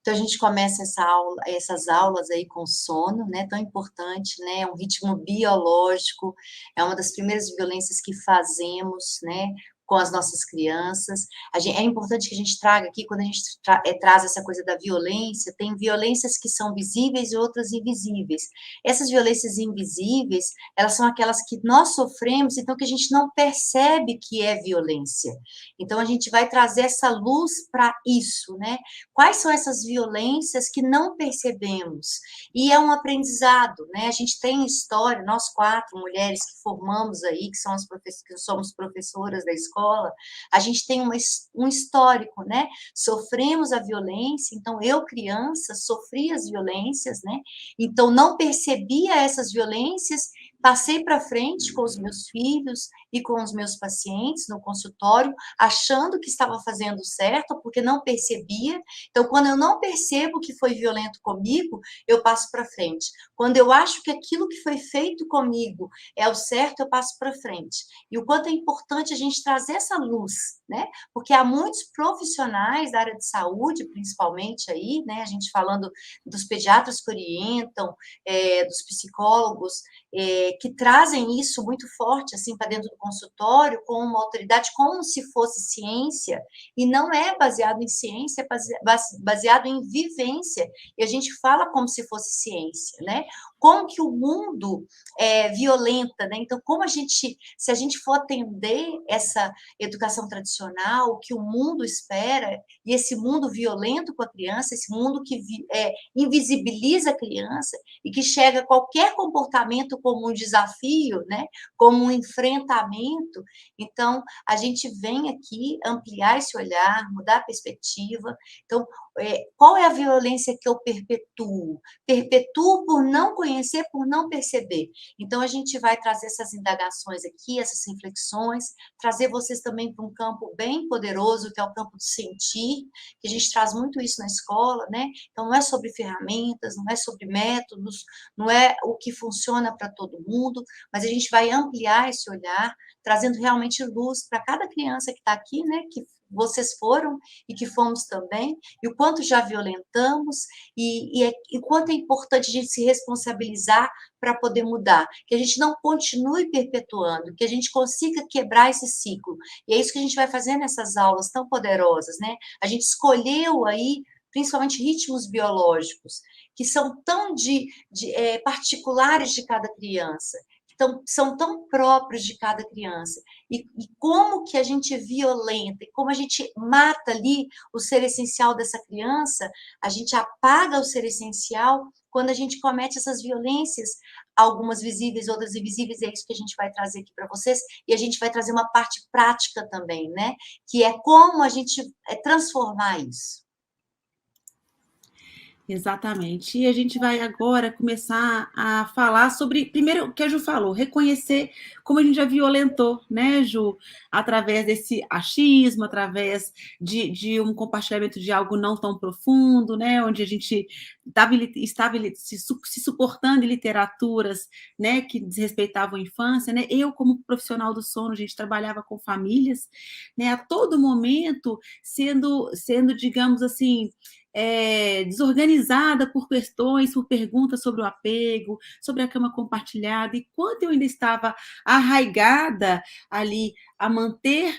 Então, a gente começa essas aulas aí com sono, né, tão importante, né, é um ritmo biológico, é uma das primeiras violências que fazemos, né, com as nossas crianças. É importante que a gente traga aqui, quando a gente traz essa coisa da violência, tem violências que são visíveis e outras invisíveis. Essas violências invisíveis, elas são aquelas que nós sofremos, então que a gente não percebe que é violência. Então, a gente vai trazer essa luz para isso, né? Quais são essas violências que não percebemos? E é um aprendizado, né? A gente tem história, nós quatro mulheres que formamos aí, que somos professoras da escola, a gente tem um histórico, né? Sofremos a violência, então eu, criança, sofri as violências, né? Então não percebia essas violências, passei para frente com os meus filhos e com os meus pacientes no consultório, achando que estava fazendo certo, porque não percebia. Então, quando eu não percebo que foi violento comigo, eu passo para frente. Quando eu acho que aquilo que foi feito comigo é o certo, eu passo para frente. E o quanto é importante a gente trazer essa luz, né? Porque há muitos profissionais da área de saúde, principalmente aí, né? A gente falando dos pediatras que orientam, dos psicólogos, que trazem isso muito forte, assim, para dentro do consultório, com uma autoridade, como se fosse ciência, e não é baseado em ciência, é baseado em vivência, e a gente fala como se fosse ciência, né? Como que o mundo é violenta, né? Então, se a gente for atender essa educação tradicional, o que o mundo espera, e esse mundo violento com a criança, esse mundo que invisibiliza a criança e que chega a qualquer comportamento como um desafio, né? Como um enfrentamento, então a gente vem aqui ampliar esse olhar, mudar a perspectiva. Então, qual é a violência que eu perpetuo? Perpetuo por não conhecer, por não perceber. Então, a gente vai trazer essas indagações aqui, essas reflexões, trazer vocês também para um campo bem poderoso, que é o campo do sentir, que a gente traz muito isso na escola, né? Então, não é sobre ferramentas, não é sobre métodos, não é o que funciona para todo mundo, mas a gente vai ampliar esse olhar, trazendo realmente luz para cada criança que está aqui, né? Que vocês foram e que fomos também, e o quanto já violentamos, e o quanto é importante a gente se responsabilizar para poder mudar, que a gente não continue perpetuando, que a gente consiga quebrar esse ciclo. E é isso que a gente vai fazer nessas aulas tão poderosas, né? A gente escolheu aí, principalmente ritmos biológicos, que são tão particulares de cada criança, são tão próprios de cada criança, e como que a gente violenta, e como a gente mata ali o ser essencial dessa criança, a gente apaga o ser essencial quando a gente comete essas violências, algumas visíveis, outras invisíveis, é isso que a gente vai trazer aqui para vocês, e a gente vai trazer uma parte prática também, né? Que é como a gente transformar isso. Exatamente. E a gente vai agora começar a falar sobre, primeiro, o que a Ju falou, reconhecer como a gente já violentou, né, Ju? Através desse achismo, através de um compartilhamento de algo não tão profundo, né? Onde a gente estava se suportando em literaturas, né, que desrespeitavam a infância, né? Eu, como profissional do sono, a gente trabalhava com famílias, né, a todo momento sendo digamos assim, desorganizada por questões, por perguntas sobre o apego, sobre a cama compartilhada, e quanto eu ainda estava arraigada ali a manter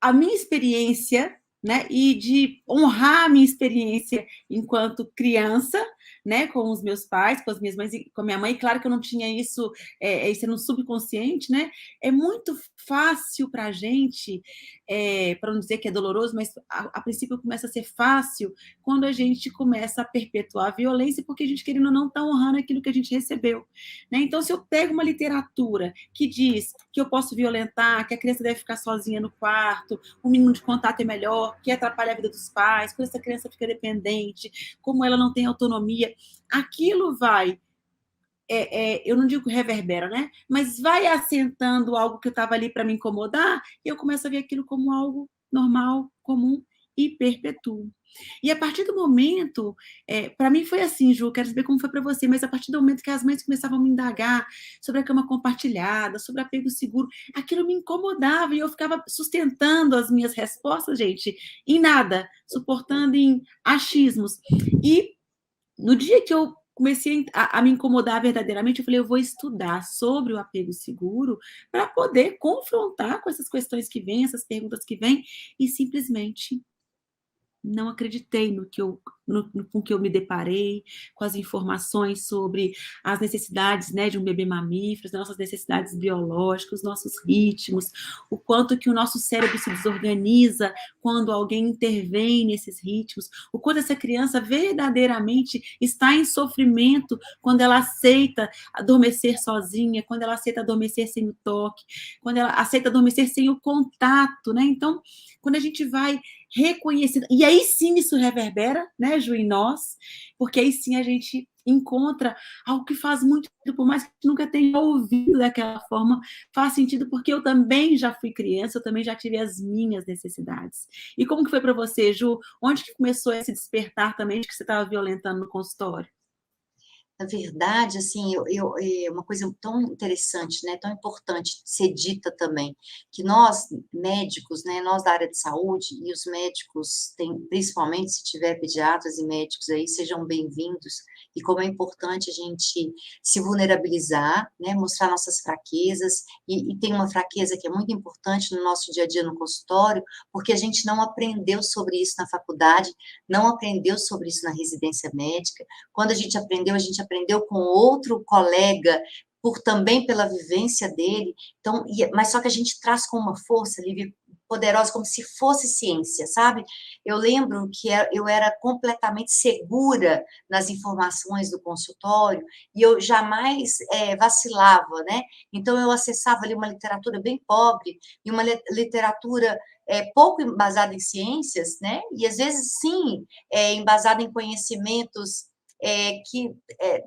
a minha experiência, né, e de honrar a minha experiência enquanto criança, né, com os meus pais, com as minhas mães, com a minha mãe. Claro que eu não tinha isso no subconsciente, né? É muito fácil para a gente, para não dizer que é doloroso, mas a princípio começa a ser fácil quando a gente começa a perpetuar a violência, porque a gente, querendo ou não, está honrando aquilo que a gente recebeu, né? Então, se eu pego uma literatura que diz que eu posso violentar, que a criança deve ficar sozinha no quarto, o mínimo de contato é melhor, que atrapalha a vida dos pais, quando essa criança fica dependente, como ela não tem autonomia, aquilo vai, eu não digo reverbera, né? Mas vai assentando algo que estava ali para me incomodar, e eu começo a ver aquilo como algo normal, comum, e perpetuo. E a partir do momento, para mim foi assim, Ju, quero saber como foi para você, mas a partir do momento que as mães começavam a me indagar sobre a cama compartilhada, sobre apego seguro, aquilo me incomodava e eu ficava sustentando as minhas respostas, gente, em nada, suportando em achismos. E no dia que eu comecei a me incomodar verdadeiramente, eu falei, eu vou estudar sobre o apego seguro para poder confrontar com essas questões que vêm, essas perguntas que vêm, e simplesmente não acreditei no que eu, com que eu me deparei, com as informações sobre as necessidades, né, de um bebê mamífero, as nossas necessidades biológicas, os nossos ritmos, o quanto que o nosso cérebro se desorganiza quando alguém intervém nesses ritmos, o quanto essa criança verdadeiramente está em sofrimento quando ela aceita adormecer sozinha, quando ela aceita adormecer sem o toque, quando ela aceita adormecer sem o contato, né? Então, quando a gente vai reconhecendo, e aí sim isso reverbera, né, Ju, em nós, porque aí sim a gente encontra algo que faz muito, por mais que nunca tenha ouvido daquela forma, faz sentido porque eu também já fui criança, eu também já tive as minhas necessidades. E como que foi para você, Ju? Onde que começou esse despertar também de que você estava violentando no consultório? Na verdade, assim, é uma coisa tão interessante, né, tão importante de ser dita também, que nós médicos, né, nós da área de saúde e os médicos, principalmente se tiver pediatras e médicos aí, sejam bem-vindos, e como é importante a gente se vulnerabilizar, né, mostrar nossas fraquezas, e tem uma fraqueza que é muito importante no nosso dia a dia no consultório, porque a gente não aprendeu sobre isso na faculdade, não aprendeu sobre isso na residência médica. Quando a gente aprendeu com outro colega, também pela vivência dele, então, mas só que a gente traz com uma força, Lívia, poderosa, como se fosse ciência, sabe? Eu lembro que eu era completamente segura nas informações do consultório e eu jamais vacilava, né? Então, eu acessava ali uma literatura bem pobre e uma literatura pouco embasada em ciências, né? E às vezes, sim, embasada em conhecimentos que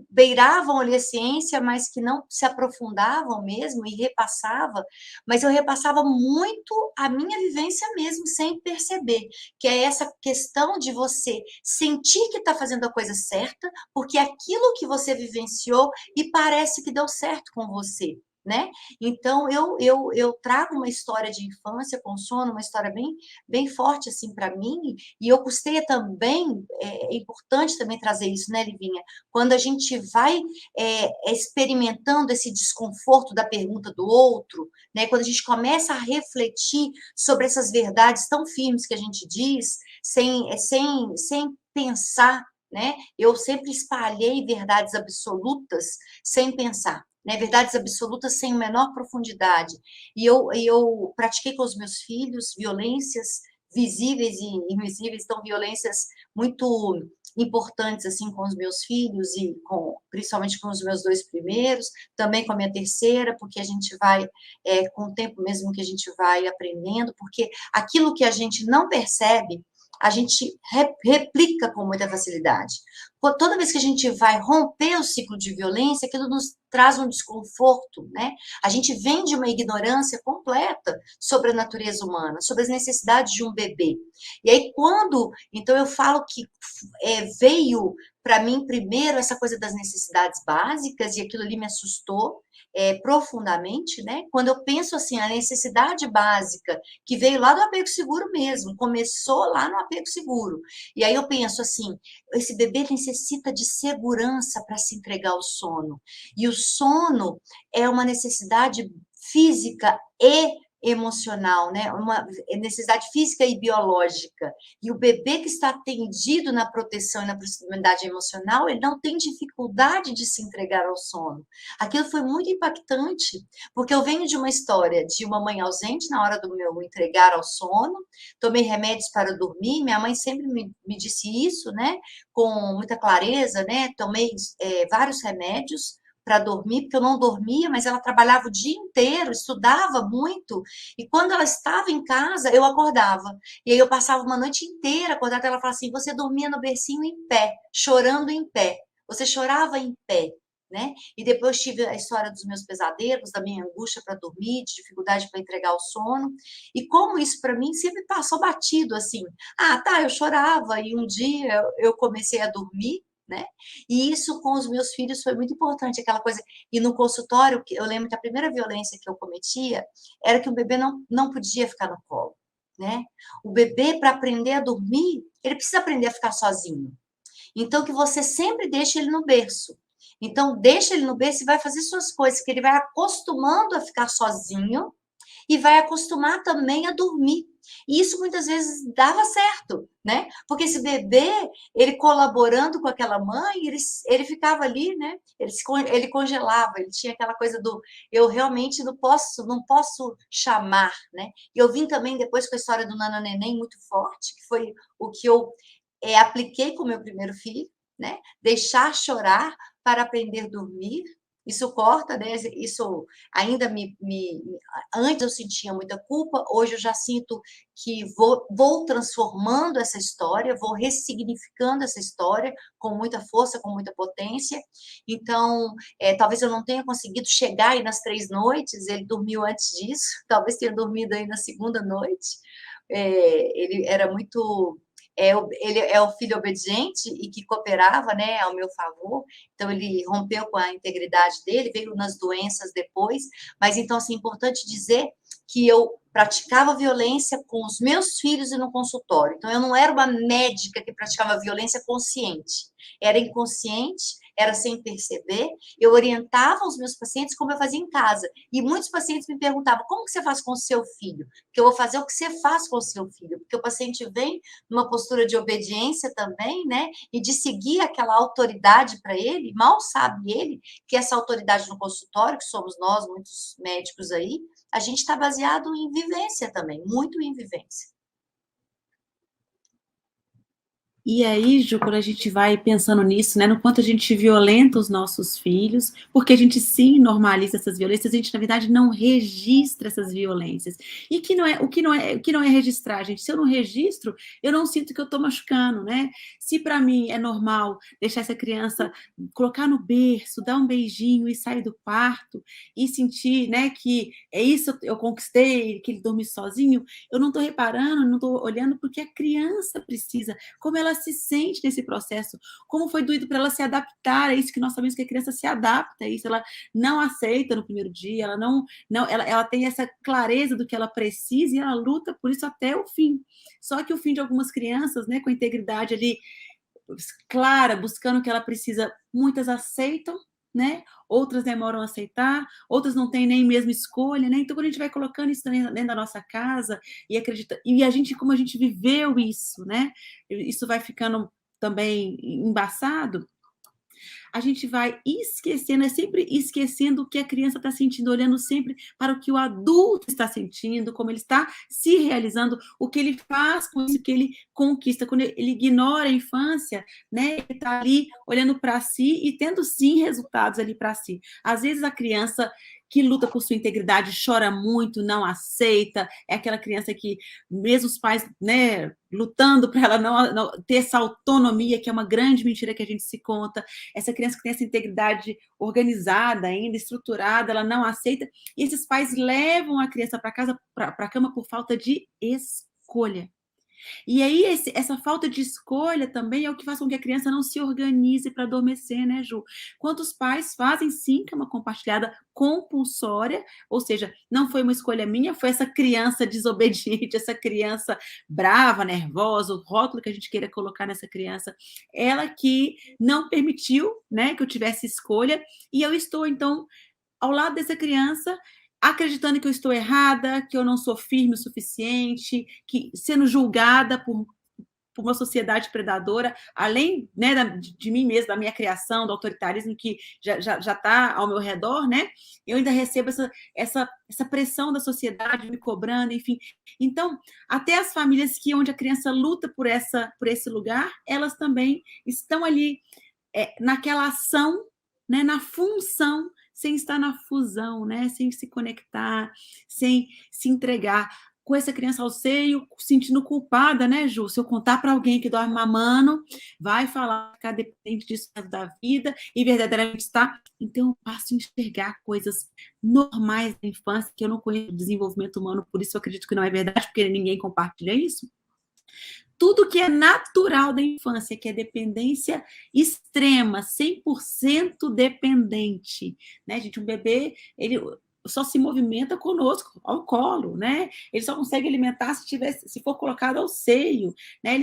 beiravam ali a ciência, mas que não se aprofundavam mesmo e repassava, mas eu repassava muito a minha vivência mesmo, sem perceber, que é essa questão de você sentir que está fazendo a coisa certa, porque é aquilo que você vivenciou e parece que deu certo com você. Né? Então, eu trago uma história de infância com sono, uma história bem forte assim para mim, e eu costeia também, é importante também trazer isso, né, Livinha? Quando a gente vai experimentando esse desconforto da pergunta do outro, né, quando a gente começa a refletir sobre essas verdades tão firmes que a gente diz, sem pensar, né? Eu sempre espalhei verdades absolutas sem pensar. Né, verdades absolutas sem menor profundidade. E eu pratiquei com os meus filhos violências visíveis e invisíveis, então violências muito importantes assim com os meus filhos e principalmente com os meus dois primeiros, também com a minha terceira, porque a gente vai com o tempo mesmo que a gente vai aprendendo, porque aquilo que a gente não percebe a gente replica com muita facilidade. Toda vez que a gente vai romper o ciclo de violência, aquilo nos traz um desconforto, né? A gente vem de uma ignorância completa sobre a natureza humana, sobre as necessidades de um bebê. E aí, então eu falo que veio para mim primeiro essa coisa das necessidades básicas, e aquilo ali me assustou profundamente, né? Quando eu penso assim, a necessidade básica, que veio lá do apego seguro mesmo, começou lá no apego seguro. E aí eu penso assim, esse bebê necessita de segurança para se entregar ao sono. E o sono é uma necessidade física e emocional, né? Uma necessidade física e biológica. E o bebê que está atendido na proteção e na proximidade emocional, ele não tem dificuldade de se entregar ao sono. Aquilo foi muito impactante, porque eu venho de uma história de uma mãe ausente na hora do meu entregar ao sono, tomei remédios para dormir, minha mãe sempre me disse isso, né? Com muita clareza, né? Tomei vários remédios para dormir, porque eu não dormia, mas ela trabalhava o dia inteiro, estudava muito, e quando ela estava em casa, eu acordava. E aí eu passava uma noite inteira acordada, ela falava assim, você dormia no bercinho em pé, chorando em pé. Você chorava em pé, né? E depois tive a história dos meus pesadelos, da minha angústia para dormir, de dificuldade para entregar o sono. E como isso para mim sempre passou batido, assim. Ah, tá, eu chorava e um dia eu comecei a dormir, né? E isso com os meus filhos foi muito importante, aquela coisa. E no consultório, eu lembro que a primeira violência que eu cometia era que o bebê não podia ficar no colo, né? O bebê, para aprender a dormir, ele precisa aprender a ficar sozinho. Então, que você sempre deixe ele no berço. Então, deixa ele no berço e vai fazer suas coisas, que ele vai acostumando a ficar sozinho e vai acostumar também a dormir. E isso muitas vezes dava certo, né? Porque esse bebê, ele colaborando com aquela mãe, ele ficava ali, né? Ele congelava, ele tinha aquela coisa do eu realmente não posso chamar, né? E eu vim também depois com a história do Nana Neném muito forte, que foi o que eu apliquei com o meu primeiro filho, né? Deixar chorar para aprender a dormir. Isso corta, né? Isso ainda antes eu sentia muita culpa, hoje eu já sinto que vou transformando essa história, vou ressignificando essa história com muita força, com muita potência. Então, talvez eu não tenha conseguido chegar aí nas 3 noites, ele dormiu antes disso, talvez tenha dormido aí na segunda noite. Ele era muito ele é o filho obediente e que cooperava, né, ao meu favor, então ele rompeu com a integridade dele, veio nas doenças depois, mas então, assim, é importante dizer que eu praticava violência com os meus filhos e no consultório, então eu não era uma médica que praticava violência consciente, era inconsciente, era sem perceber, eu orientava os meus pacientes como eu fazia em casa, e muitos pacientes me perguntavam, como que você faz com o seu filho? Porque eu vou fazer o que você faz com o seu filho, porque o paciente vem numa postura de obediência também, né? E de seguir aquela autoridade para ele, mal sabe ele que essa autoridade no consultório, que somos nós, muitos médicos aí, a gente está baseado em vivência também, muito em vivência. E aí, Ju, quando a gente vai pensando nisso, né, no quanto a gente violenta os nossos filhos, porque a gente sim normaliza essas violências, a gente na verdade não registra essas violências. E o que não é registrar, gente. Se eu não registro, eu não sinto que eu estou machucando, né? Se para mim é normal deixar essa criança colocar no berço, dar um beijinho e sair do quarto e sentir, né, que é isso eu conquistei, que ele dorme sozinho, eu não estou reparando, não estou olhando porque a criança precisa, como ela se sente nesse processo, como foi doído para ela se adaptar a isso, que nós sabemos que a criança se adapta a isso, ela não aceita no primeiro dia, ela tem essa clareza do que ela precisa e ela luta por isso até o fim. Só que o fim de algumas crianças, né, com a integridade ali clara, buscando o que ela precisa, muitas aceitam, né? Outras demoram a aceitar, outras não têm nem mesmo escolha, né? Então, quando a gente vai colocando isso dentro da nossa casa e acredita, e a gente, como a gente viveu isso, né? Isso vai ficando também embaçado, a gente vai esquecendo, é sempre esquecendo o que a criança está sentindo, olhando sempre para o que o adulto está sentindo, como ele está se realizando, o que ele faz com isso que ele conquista. Quando ele ignora a infância, né, ele está ali olhando para si e tendo sim resultados ali para si. Às vezes a criança que luta por sua integridade chora muito, não aceita, é aquela criança que, mesmo os pais, né, lutando para ela não ter essa autonomia, que é uma grande mentira que a gente se conta, essa criança que tem essa integridade organizada ainda, estruturada, ela não aceita, e esses pais levam a criança para casa, para a cama por falta de escolha. E aí, essa falta de escolha também é o que faz com que a criança não se organize para adormecer, né, Ju? Quantos pais fazem sim cama compartilhada compulsória, ou seja, não foi uma escolha minha, foi essa criança desobediente, essa criança brava, nervosa, o rótulo que a gente queira colocar nessa criança, ela que não permitiu, né, que eu tivesse escolha, e eu estou, então, ao lado dessa criança, acreditando que eu estou errada, que eu não sou firme o suficiente, que sendo julgada por uma sociedade predadora, além, né, de mim mesma, da minha criação, do autoritarismo que já está ao meu redor, né? Eu ainda recebo essa pressão da sociedade me cobrando, enfim. Então, até as famílias onde a criança luta por esse lugar, elas também estão ali naquela ação, né, na função, sem estar na fusão, né, sem se conectar, sem se entregar. com essa criança ao seio, sentindo culpada, né, Ju? Se eu contar para alguém que dorme mamando, vai falar que ficar dependente disso da vida e verdadeiramente está. Então, eu passo a enxergar coisas normais da infância, que eu não conheço o desenvolvimento humano, por isso eu acredito que não é verdade, porque ninguém compartilha isso. Tudo que é natural da infância, que é dependência extrema, 100% dependente, né, gente? Um bebê, ele só se movimenta conosco, ao colo, né? Ele só consegue alimentar se for colocado ao seio, né?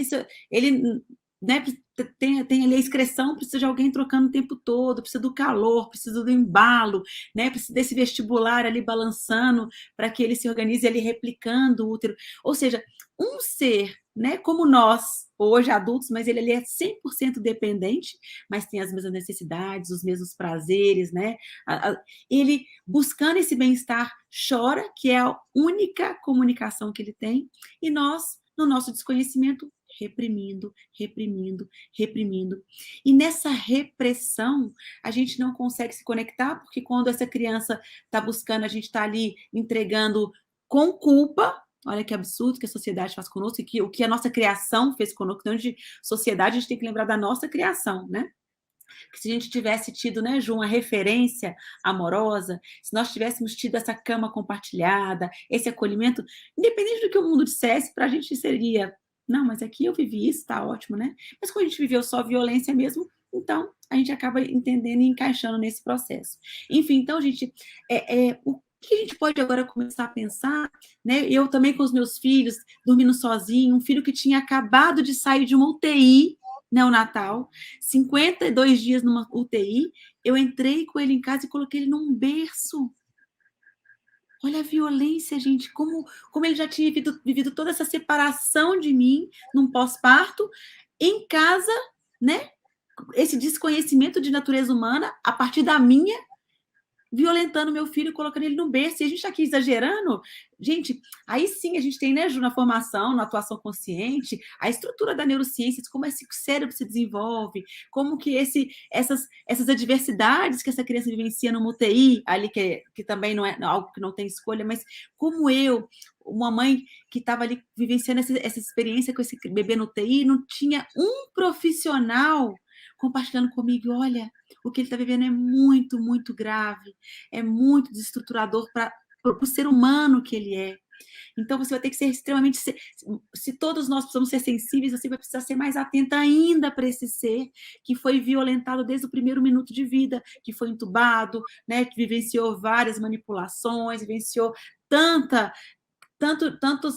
Ele né, tem ali a excreção, precisa de alguém trocando o tempo todo, precisa do calor, precisa do embalo, né? Precisa desse vestibular ali balançando para que ele se organize ali replicando o útero. Ou seja, um ser, né, como nós, hoje adultos, mas ele é 100% dependente, mas tem as mesmas necessidades, os mesmos prazeres, né? Ele, buscando esse bem-estar, chora, que é a única comunicação que ele tem, e nós, no nosso desconhecimento, reprimindo, reprimindo, reprimindo. E nessa repressão, a gente não consegue se conectar, porque quando essa criança está buscando, a gente está ali entregando com culpa. Olha que absurdo que a sociedade faz conosco, e que o que a nossa criação fez conosco. Então, de sociedade, a gente tem que lembrar da nossa criação, né? Que se a gente tivesse tido, né, Ju, uma referência amorosa, se nós tivéssemos tido essa cama compartilhada, esse acolhimento, independente do que o mundo dissesse, para a gente seria, não, mas aqui eu vivi isso, tá ótimo, né? Mas quando a gente viveu só violência mesmo, então a gente acaba entendendo e encaixando nesse processo. Enfim, então, gente, o que a gente pode agora começar a pensar, né? Eu também com os meus filhos, dormindo sozinho, um filho que tinha acabado de sair de uma UTI neonatal, 52 dias numa UTI, eu entrei com ele em casa e coloquei ele num berço. Olha a violência, gente, como ele já tinha vivido toda essa separação de mim num pós-parto, em casa, né? Esse desconhecimento de natureza humana, a partir da minha, violentando meu filho, colocando ele no berço, e a gente está aqui exagerando. Gente, aí sim a gente tem, né, Ju, na formação, na atuação consciente, a estrutura da neurociência, como esse cérebro se desenvolve, como que essas adversidades que essa criança vivencia no UTI, ali que também não é algo que não tem escolha, mas como uma mãe que estava ali vivenciando essa experiência com esse bebê no UTI, não tinha um profissional compartilhando comigo, olha, o que ele está vivendo é muito, muito grave, é muito desestruturador para o ser humano que ele é. Então, você vai ter que ser extremamente... Se todos nós precisamos ser sensíveis, você vai precisar ser mais atenta ainda para esse ser que foi violentado desde o primeiro minuto de vida, que foi entubado, né, que vivenciou várias manipulações, vivenciou tantas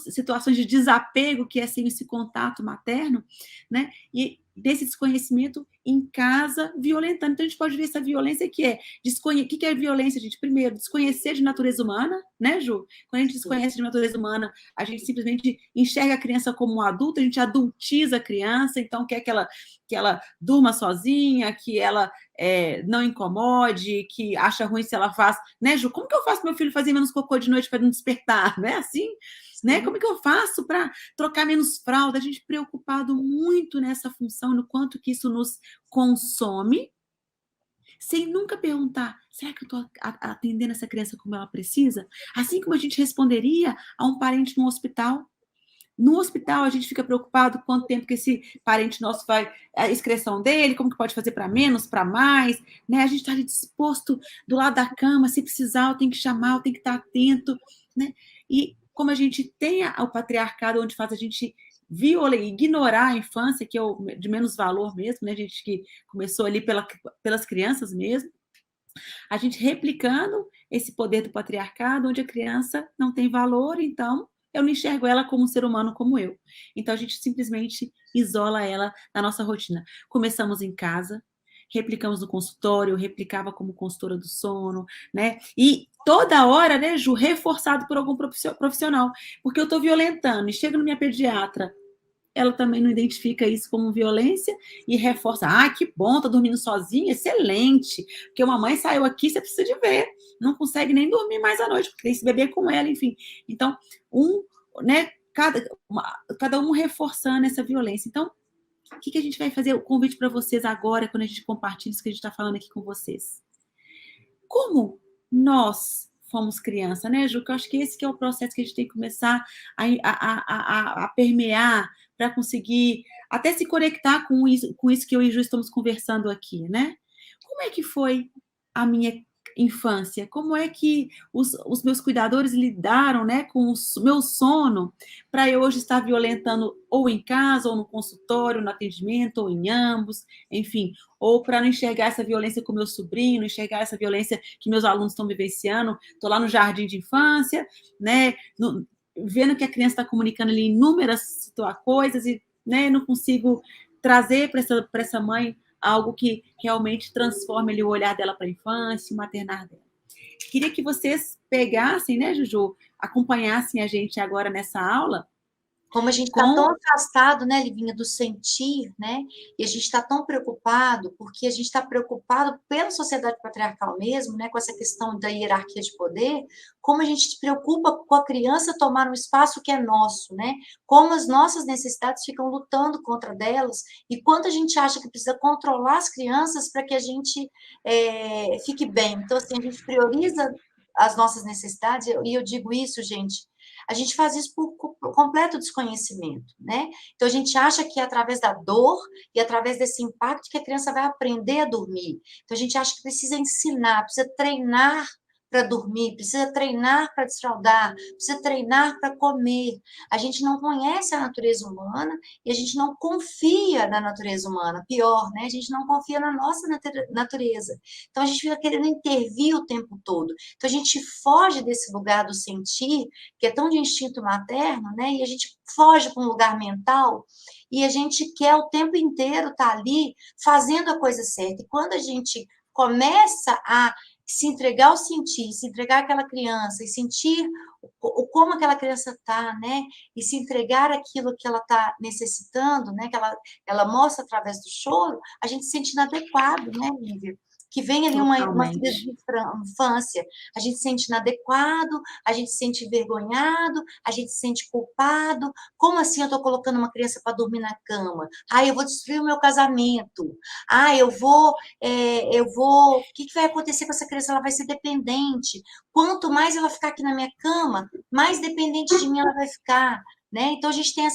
situações de desapego que é sem esse contato materno, né? E desse desconhecimento em casa, violentando. Então, a gente pode ver essa violência que é... O que é violência, gente? Primeiro, desconhecer de natureza humana, né, Ju? Quando a gente desconhece de natureza humana, a gente simplesmente enxerga a criança como um adulto, a gente adultiza a criança, então quer que ela durma sozinha, que ela não incomode, que acha ruim se ela faz... Né, Ju? Como que eu faço meu filho fazer menos cocô de noite para não despertar? Né? Assim, né? Como que eu faço para trocar menos fralda? A gente preocupado muito nessa função, no quanto que isso nos consome, sem nunca perguntar, será que eu estou atendendo essa criança como ela precisa? Assim como a gente responderia a um parente no hospital. No hospital, a gente fica preocupado quanto tempo que esse parente nosso vai, a excreção dele, como que pode fazer para menos, para mais, né? A gente está ali disposto do lado da cama, se precisar, eu tenho que chamar, eu tenho que estar atento, né? E como a gente tem o patriarcado, onde faz a gente ignorar a infância, que é o de menos valor mesmo, né? A gente que começou ali pelas crianças mesmo, a gente replicando esse poder do patriarcado, onde a criança não tem valor, então eu não enxergo ela como um ser humano como eu. Então a gente simplesmente isola ela da nossa rotina. Começamos em casa, replicamos no consultório, eu replicava como consultora do sono, né? E toda hora, né, Ju, reforçado por algum profissional, porque eu estou violentando, e chego na minha pediatra, ela também não identifica isso como violência e reforça, que bom, tá dormindo sozinha, excelente, porque uma mãe saiu aqui, você precisa de ver, não consegue nem dormir mais à noite, porque tem esse bebê com ela, enfim. Então, né, cada um reforçando essa violência. Então, o que a gente vai fazer? O convite para vocês agora, quando a gente compartilha isso que a gente está falando aqui com vocês. Como nós fomos criança, né, Ju? Que eu acho que esse que é o processo que a gente tem que começar a permear para conseguir até se conectar com isso que eu e Ju estamos conversando aqui, né? Como é que foi a minha infância? Como é que os meus cuidadores lidaram, né, com o meu sono para eu hoje estar violentando ou em casa, ou no consultório, no atendimento, ou em ambos, enfim, ou para não enxergar essa violência com meu sobrinho, não enxergar essa violência que meus alunos estão vivenciando. Estou lá no jardim de infância, né, vendo que a criança está comunicando ali inúmeras coisas e, né, não consigo trazer para essa mãe algo que realmente transforme ali o olhar dela para a infância, o maternar dela. Queria que vocês pegassem, né, Juju, acompanhassem a gente agora nessa aula Como a gente está tão com... afastado, né, Livinha, do sentir, né? E a gente está tão preocupado, porque a gente está preocupado pela sociedade patriarcal mesmo, né, com essa questão da hierarquia de poder, como a gente se preocupa com a criança tomar um espaço que é nosso, né? Como as nossas necessidades ficam lutando contra delas, e quanto a gente acha que precisa controlar as crianças para que a gente fique bem. Então, assim, a gente prioriza as nossas necessidades, e eu digo isso, gente, a gente faz isso por completo desconhecimento, né? Então, a gente acha que é através da dor e através desse impacto que a criança vai aprender a dormir. Então, a gente acha que precisa ensinar, precisa treinar para dormir, precisa treinar para desfraldar, precisa treinar para comer. A gente não conhece a natureza humana e a gente não confia na natureza humana. Pior, né? A gente não confia na nossa natureza. Então, a gente fica querendo intervir o tempo todo. Então, a gente foge desse lugar do sentir, que é tão de instinto materno, né? E a gente foge para um lugar mental e a gente quer o tempo inteiro estar ali fazendo a coisa certa. E quando a gente começa a se entregar ao sentir, se entregar àquela criança e sentir como aquela criança está, né? E se entregar aquilo que ela está necessitando, né? Que ela mostra através do choro, a gente se sente inadequado, né, Lívia? Que vem ali uma filha Totalmente. de infância, a gente se sente inadequado, a gente se sente envergonhado, a gente se sente culpado. Como assim eu estou colocando uma criança para dormir na cama? Ah, eu vou destruir o meu casamento. Ah, o que vai acontecer com essa criança? Ela vai ser dependente. Quanto mais ela ficar aqui na minha cama, mais dependente de mim ela vai ficar. Né? Então, a gente tem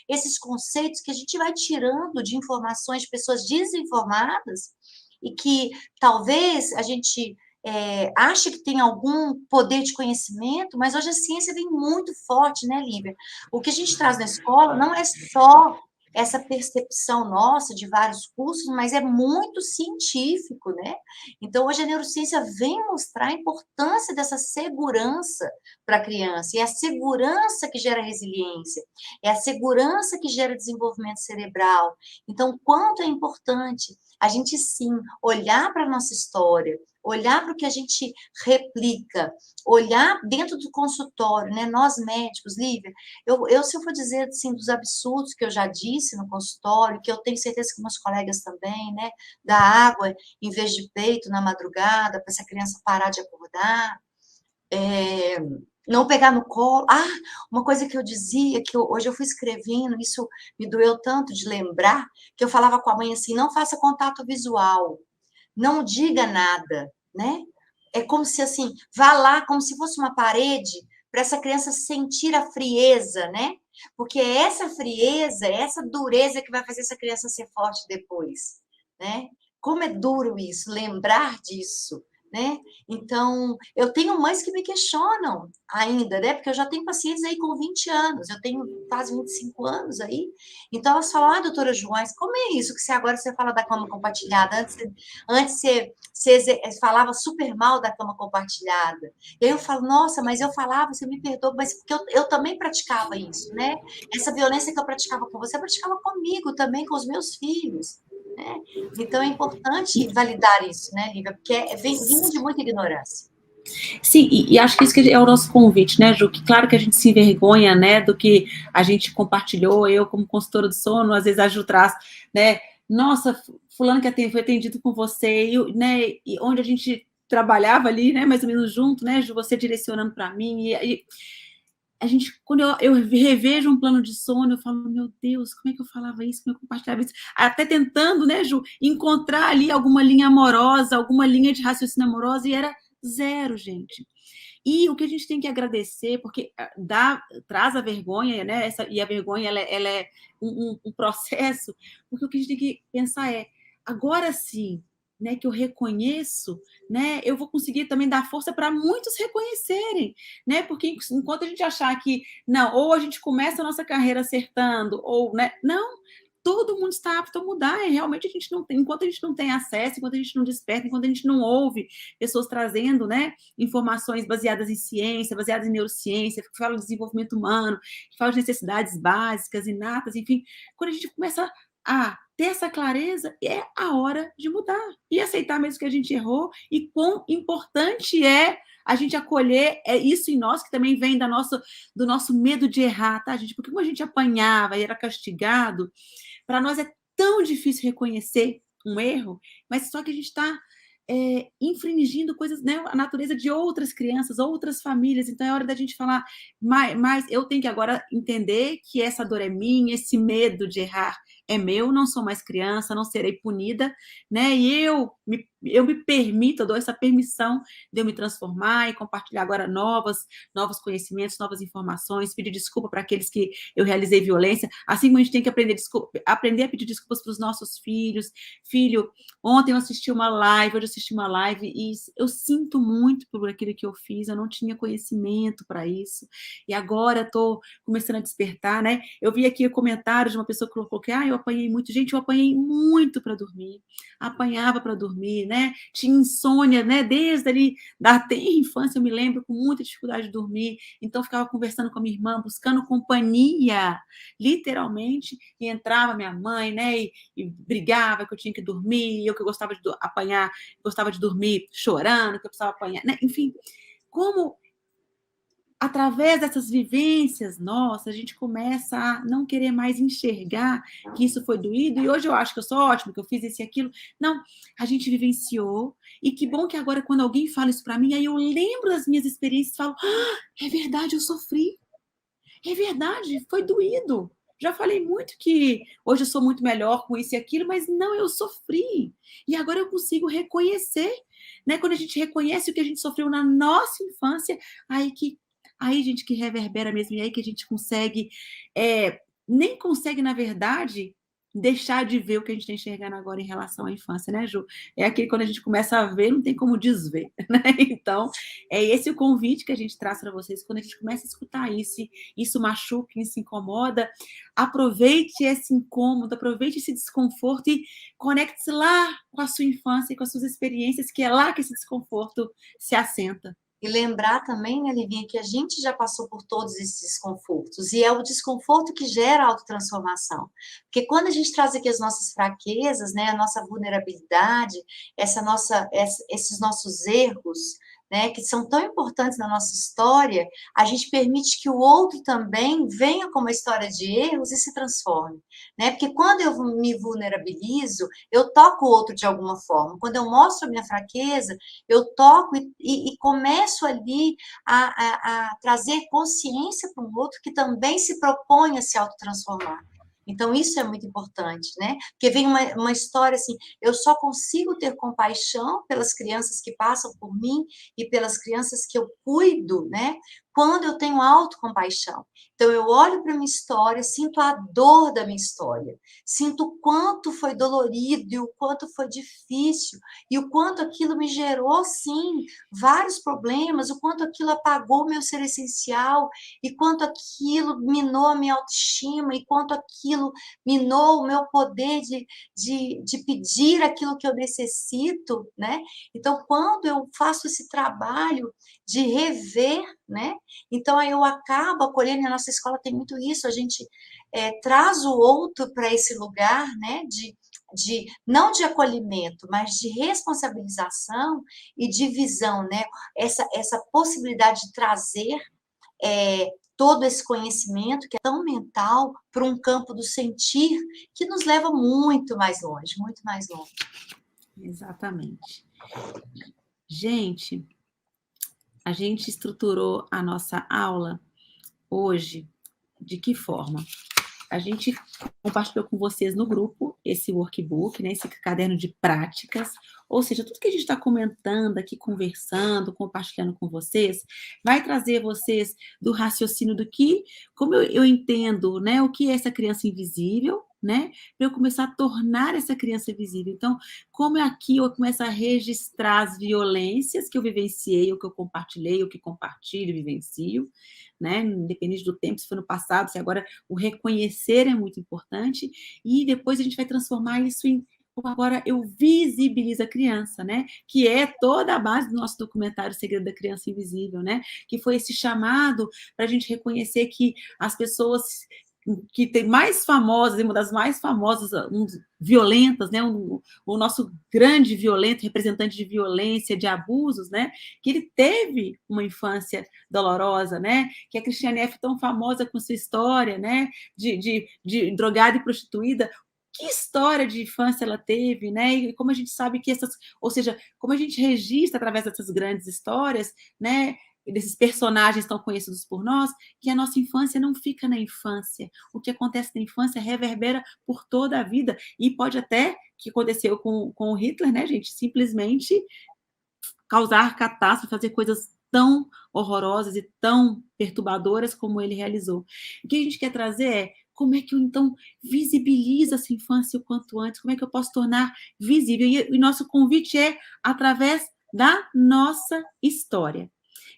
esses conceitos que a gente vai tirando de informações de pessoas desinformadas e que talvez a gente ache que tem algum poder de conhecimento, mas hoje a ciência vem muito forte, né, Lívia? O que a gente traz na escola não é só essa percepção nossa de vários cursos, mas é muito científico, né? Então, hoje a neurociência vem mostrar a importância dessa segurança para a criança, e é a segurança que gera resiliência, é a segurança que gera desenvolvimento cerebral. Então, quanto é importante a gente, sim, olhar para a nossa história, olhar para o que a gente replica, olhar dentro do consultório, né? Nós médicos, Lívia, se eu for dizer assim, dos absurdos que eu já disse no consultório, que eu tenho certeza que meus colegas também, né? Da água em vez de peito na madrugada, para essa criança parar de acordar, não pegar no colo. Ah, uma coisa que eu dizia, hoje eu fui escrevendo, isso me doeu tanto de lembrar, que eu falava com a mãe assim, não faça contato visual, não diga nada, né? É como se assim, vá lá como se fosse uma parede para essa criança sentir a frieza, né? Porque é essa frieza, é essa dureza que vai fazer essa criança ser forte depois, né? Como é duro isso, lembrar disso, né? Então, eu tenho mães que me questionam ainda, né? Porque eu já tenho pacientes aí com 20 anos, eu tenho quase 25 anos aí. Então, elas falam, doutora Joães, como é isso que agora você fala da cama compartilhada? Antes você falava super mal da cama compartilhada. E aí eu falo, nossa, mas eu falava, você me perdoa, mas porque eu também praticava isso, né? Essa violência que eu praticava com você, eu praticava comigo também, com os meus filhos, né? Então é importante validar isso, né, Lívia? Porque vem de muita ignorância. Sim, e acho que isso que é o nosso convite, né, Ju? Que claro que a gente se envergonha, né, do que a gente compartilhou, eu como consultora do sono, às vezes a Ju traz, né, nossa, fulano que foi atendido com você, né, e onde a gente trabalhava ali, né, mais ou menos junto, né, Ju, você direcionando para mim, e a gente, quando eu revejo um plano de sono, eu falo, meu Deus, como é que eu falava isso, como eu compartilhava isso? Até tentando, né, Ju, encontrar ali alguma linha amorosa, alguma linha de raciocínio amorosa, e era zero, gente. E o que a gente tem que agradecer, porque traz a vergonha, né? E a vergonha ela é um processo, porque o que a gente tem que pensar é, agora sim, né, que eu reconheço, né, eu vou conseguir também dar força para muitos reconhecerem, né? Porque enquanto a gente achar que, não, ou a gente começa a nossa carreira acertando, ou, né, não, todo mundo está apto a mudar, e realmente a gente não tem, enquanto a gente não tem acesso, enquanto a gente não desperta, enquanto a gente não ouve pessoas trazendo, né, informações baseadas em ciência, baseadas em neurociência, que falam de desenvolvimento humano, que falam de necessidades básicas, inatas, enfim, quando a gente começa a ter essa clareza, é a hora de mudar e aceitar mesmo que a gente errou e quão importante é a gente acolher isso em nós, que também vem do nosso medo de errar, tá, gente? Porque como a gente apanhava e era castigado, para nós é tão difícil reconhecer um erro, mas só que a gente está infringindo coisas, né, a natureza de outras crianças, outras famílias, então é hora da gente falar, mas eu tenho que agora entender que essa dor é minha, esse medo de errar é meu, não sou mais criança, não serei punida, né, e eu me permito, eu dou essa permissão de eu me transformar e compartilhar agora novos conhecimentos, novas informações, pedir desculpa para aqueles que eu realizei violência, assim como a gente tem que aprender a pedir desculpas para os nossos filhos. Filho, ontem eu assisti uma live, hoje eu assisti uma live e eu sinto muito por aquilo que eu fiz, eu não tinha conhecimento para isso, e agora estou começando a despertar, né? Eu vi aqui o comentário de uma pessoa que colocou que eu apanhei muito. Gente, eu apanhei muito para dormir, apanhava para dormir, né? Tinha insônia, né? Desde ali da tenra infância, eu me lembro com muita dificuldade de dormir, então ficava conversando com a minha irmã, buscando companhia, literalmente, e entrava minha mãe, né? E brigava que eu tinha que dormir, eu que gostava de apanhar, gostava de dormir chorando, que eu precisava apanhar, né? Enfim, como através dessas vivências nossas, a gente começa a não querer mais enxergar que isso foi doído, e hoje eu acho que eu sou ótima, que eu fiz isso e aquilo. Não, a gente vivenciou, e que bom que agora, quando alguém fala isso para mim, aí eu lembro das minhas experiências e falo, é verdade, eu sofri. É verdade, foi doído. Já falei muito que hoje eu sou muito melhor com isso e aquilo, mas não, eu sofri. E agora eu consigo reconhecer, né? Quando a gente reconhece o que a gente sofreu na nossa infância, aí gente que reverbera mesmo, e aí que a gente consegue, nem consegue, na verdade, deixar de ver o que a gente está enxergando agora em relação à infância, né, Ju? É aquele quando a gente começa a ver, não tem como desver, né? Então, é esse o convite que a gente traz para vocês, quando a gente começa a escutar isso, isso machuca, isso incomoda, aproveite esse incômodo, aproveite esse desconforto e conecte-se lá com a sua infância e com as suas experiências, que é lá que esse desconforto se assenta. E lembrar também, né, Livinha, que a gente já passou por todos esses desconfortos, e é o desconforto que gera a autotransformação. Porque quando a gente traz aqui as nossas fraquezas, né, a nossa vulnerabilidade, esses nossos erros, né, que são tão importantes na nossa história, a gente permite que o outro também venha com uma história de erros e se transforme, né? Porque quando eu me vulnerabilizo, eu toco o outro de alguma forma. Quando eu mostro a minha fraqueza, eu toco e começo ali a trazer consciência para um outro que também se propõe a se autotransformar. Então, isso é muito importante, né? Porque vem uma história assim, eu só consigo ter compaixão pelas crianças que passam por mim e pelas crianças que eu cuido, né? Quando eu tenho autocompaixão. Então, eu olho para a minha história, sinto a dor da minha história, sinto o quanto foi dolorido e o quanto foi difícil, e o quanto aquilo me gerou, sim, vários problemas, o quanto aquilo apagou o meu ser essencial, e quanto aquilo minou a minha autoestima, e quanto aquilo minou o meu poder de pedir aquilo que eu necessito, né? Então, quando eu faço esse trabalho de rever, né? Então, aí eu acabo acolhendo, e a nossa escola tem muito isso, a gente traz o outro para esse lugar, né? Não de acolhimento, mas de responsabilização e de visão, né? Essa possibilidade de trazer todo esse conhecimento que é tão mental para um campo do sentir que nos leva muito mais longe, muito mais longe. Exatamente. Gente, a gente estruturou a nossa aula hoje de que forma? a gente compartilhou com vocês no grupo esse workbook, né, esse caderno de práticas, ou seja, tudo que a gente está comentando aqui, conversando, compartilhando com vocês, vai trazer vocês do raciocínio do que, como eu entendo, né, o que é essa criança invisível, né, para eu começar a tornar essa criança visível. Então, como é aqui eu começo a registrar as violências que eu vivenciei, ou que eu compartilhei, ou que compartilho, vivencio, né, independente do tempo, se foi no passado, se agora o reconhecer é muito importante, e depois a gente vai transformar isso em como agora eu visibilizo a criança, né? Que é toda a base do nosso documentário Segredo da Criança Invisível, né? Que foi esse chamado para a gente reconhecer que as pessoas que tem mais famosas, uma das mais famosas, violentas, né? O nosso grande violento, representante de violência, de abusos, né? Que ele teve uma infância dolorosa, né? Que a Cristiane F. tão famosa com sua história, né? De drogada e prostituída. Que história de infância ela teve, né? E como a gente sabe que essas, ou seja, como a gente registra através dessas grandes histórias, né? Desses personagens tão conhecidos por nós, que a nossa infância não fica na infância. O que acontece na infância reverbera por toda a vida, e pode até, que aconteceu com o Hitler, né, gente, simplesmente causar catástrofe, fazer coisas tão horrorosas e tão perturbadoras como ele realizou. O que a gente quer trazer é como é que eu, então, visibilizo essa infância o quanto antes, como é que eu posso tornar visível. E o nosso convite é através da nossa história.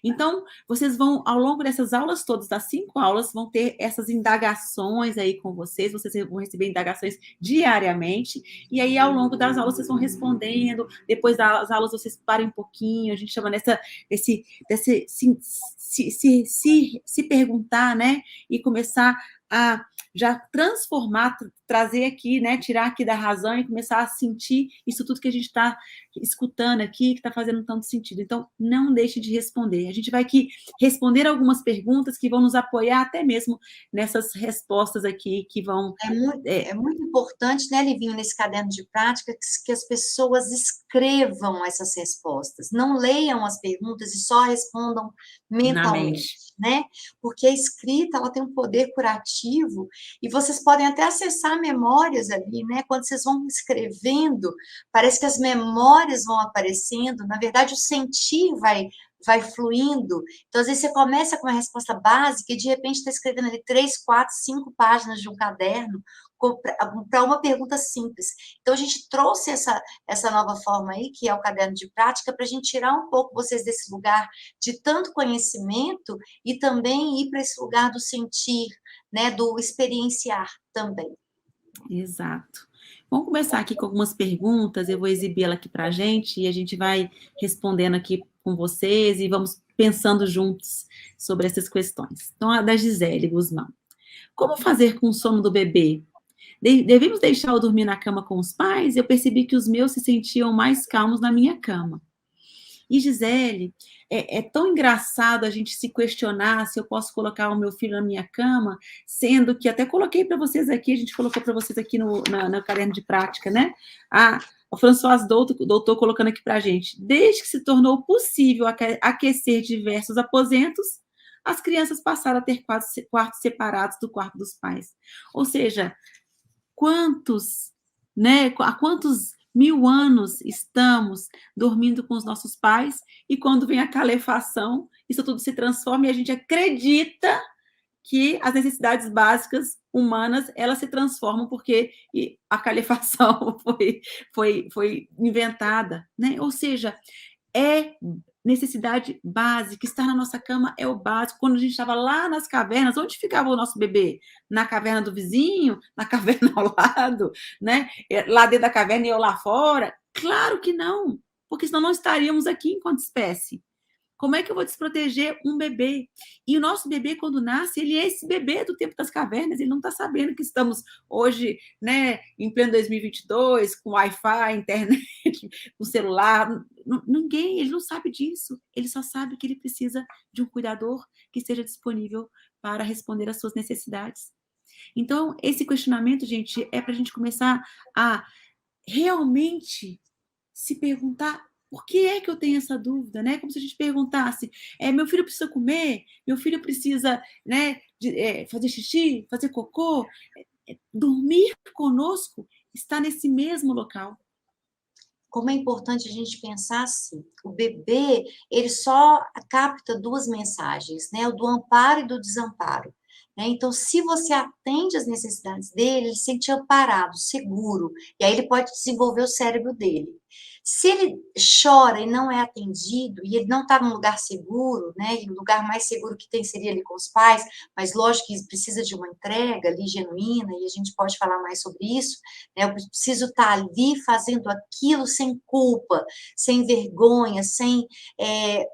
Então, vocês vão, ao longo dessas aulas todas, das 5 aulas, vão ter essas indagações aí com vocês vão receber indagações diariamente, e aí, ao longo das aulas, vocês vão respondendo, depois das aulas, vocês parem um pouquinho, a gente chama desse se perguntar, né, e começar a já transformar, trazer aqui, né, tirar aqui da razão e começar a sentir isso tudo que a gente está escutando aqui, que está fazendo tanto sentido. Então, não deixe de responder. A gente vai aqui responder algumas perguntas que vão nos apoiar até mesmo nessas respostas aqui que vão... É muito importante, né, Livinho, nesse caderno de prática, que as pessoas escrevam essas respostas, não leiam as perguntas e só respondam na mentalmente, mente. né? Porque a escrita, ela tem um poder curativo, e vocês podem até acessar memórias ali, né? Quando vocês vão escrevendo, parece que as memórias vão aparecendo, na verdade, o sentir vai fluindo. Então, às vezes, você começa com uma resposta básica e, de repente, está escrevendo ali 3, 4, 5 páginas de um caderno para uma pergunta simples. Então, a gente trouxe essa nova forma aí, que é o caderno de prática, para a gente tirar um pouco vocês desse lugar de tanto conhecimento e também ir para esse lugar do sentir, né, do experienciar também. Exato. Vamos começar aqui com algumas perguntas, eu vou exibir ela aqui para a gente, e a gente vai respondendo aqui com vocês, e vamos pensando juntos sobre essas questões. Então, a da Gisele Guzmão. Como fazer com o sono do bebê? Devemos deixá-lo dormir na cama com os pais? Eu percebi que os meus se sentiam mais calmos na minha cama. E, Gisele, é tão engraçado a gente se questionar se eu posso colocar o meu filho na minha cama, sendo que até coloquei para vocês aqui, a gente colocou para vocês aqui no caderno de prática, né? O François doutor colocando aqui para a gente. Desde que se tornou possível aquecer diversos aposentos, as crianças passaram a ter quartos separados do quarto dos pais. Ou seja, há quantos 1000 anos estamos dormindo com os nossos pais, e quando vem a calefação, isso tudo se transforma e a gente acredita que as necessidades básicas humanas, elas se transformam porque a calefação foi inventada, né? Ou seja, é necessidade básica, estar na nossa cama é o básico. Quando a gente estava lá nas cavernas, onde ficava o nosso bebê? Na caverna do vizinho? Na caverna ao lado? Né? Lá dentro da caverna e eu lá fora? Claro que não, porque senão não estaríamos aqui enquanto espécie. Como é que eu vou desproteger um bebê? E o nosso bebê, quando nasce, ele é esse bebê do tempo das cavernas, ele não está sabendo que estamos hoje, né, em pleno 2022, com Wi-Fi, internet, com celular. Ninguém, ele não sabe disso. Ele só sabe que ele precisa de um cuidador que esteja disponível para responder às suas necessidades. Então, esse questionamento, gente, é para a gente começar a realmente se perguntar Por que é que eu tenho essa dúvida, né? Como se a gente perguntasse, meu filho precisa comer, meu filho precisa, né, fazer xixi, fazer cocô, dormir conosco, está nesse mesmo local. Como é importante a gente pensar assim, o bebê, ele só capta 2 mensagens, né, o do amparo e do desamparo, né, então se você atende às necessidades dele, ele se sente amparado, seguro, e aí ele pode desenvolver o cérebro dele. Se ele chora e não é atendido, e ele não está num lugar seguro, né, e o lugar mais seguro que tem seria ali com os pais, mas lógico que precisa de uma entrega ali genuína, e a gente pode falar mais sobre isso, né, eu preciso estar ali fazendo aquilo sem culpa, sem vergonha, sem